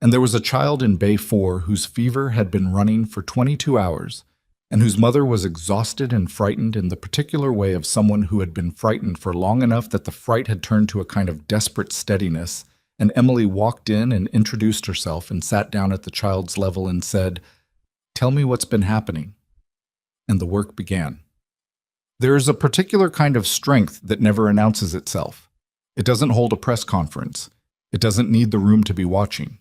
And there was a child in Bay 4 whose fever had been running for 22 hours and whose mother was exhausted and frightened in the particular way of someone who had been frightened for long enough that the fright had turned to a kind of desperate steadiness, and Emily walked in and introduced herself and sat down at the child's level and said, "Tell me what's been happening." And the work began. There is a particular kind of strength that never announces itself. It doesn't hold a press conference. It doesn't need the room to be watching.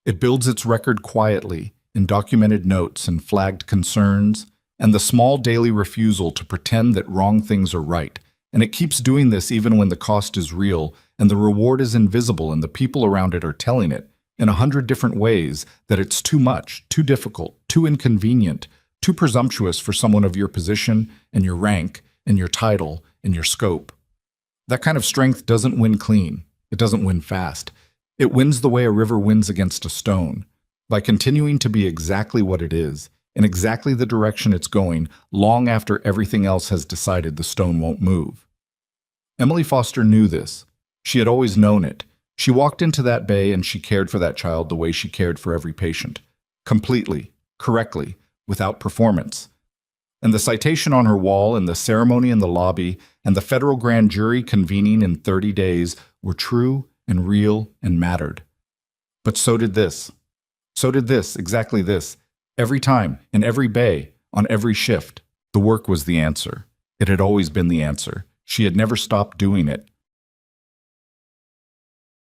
It builds its record quietly in documented notes and flagged concerns and the small daily refusal to pretend that wrong things are right. And it keeps doing this even when the cost is real and the reward is invisible and the people around it are telling it in 100 different ways that it's too much, too difficult, too inconvenient, too presumptuous for someone of your position and your rank and your title and your scope. That kind of strength doesn't win clean. It doesn't win fast. It wins the way a river wins against a stone, by continuing to be exactly what it is, in exactly the direction it's going, long after everything else has decided the stone won't move. Emily Foster knew this. She had always known it. She walked into that bay and she cared for that child the way she cared for every patient. Completely, correctly, without performance. And the citation on her wall and the ceremony in the lobby and the federal grand jury convening in 30 days were true and real and mattered. But so did this. So did this, exactly this. Every time, in every bay, on every shift, the work was the answer. It had always been the answer. She had never stopped doing it.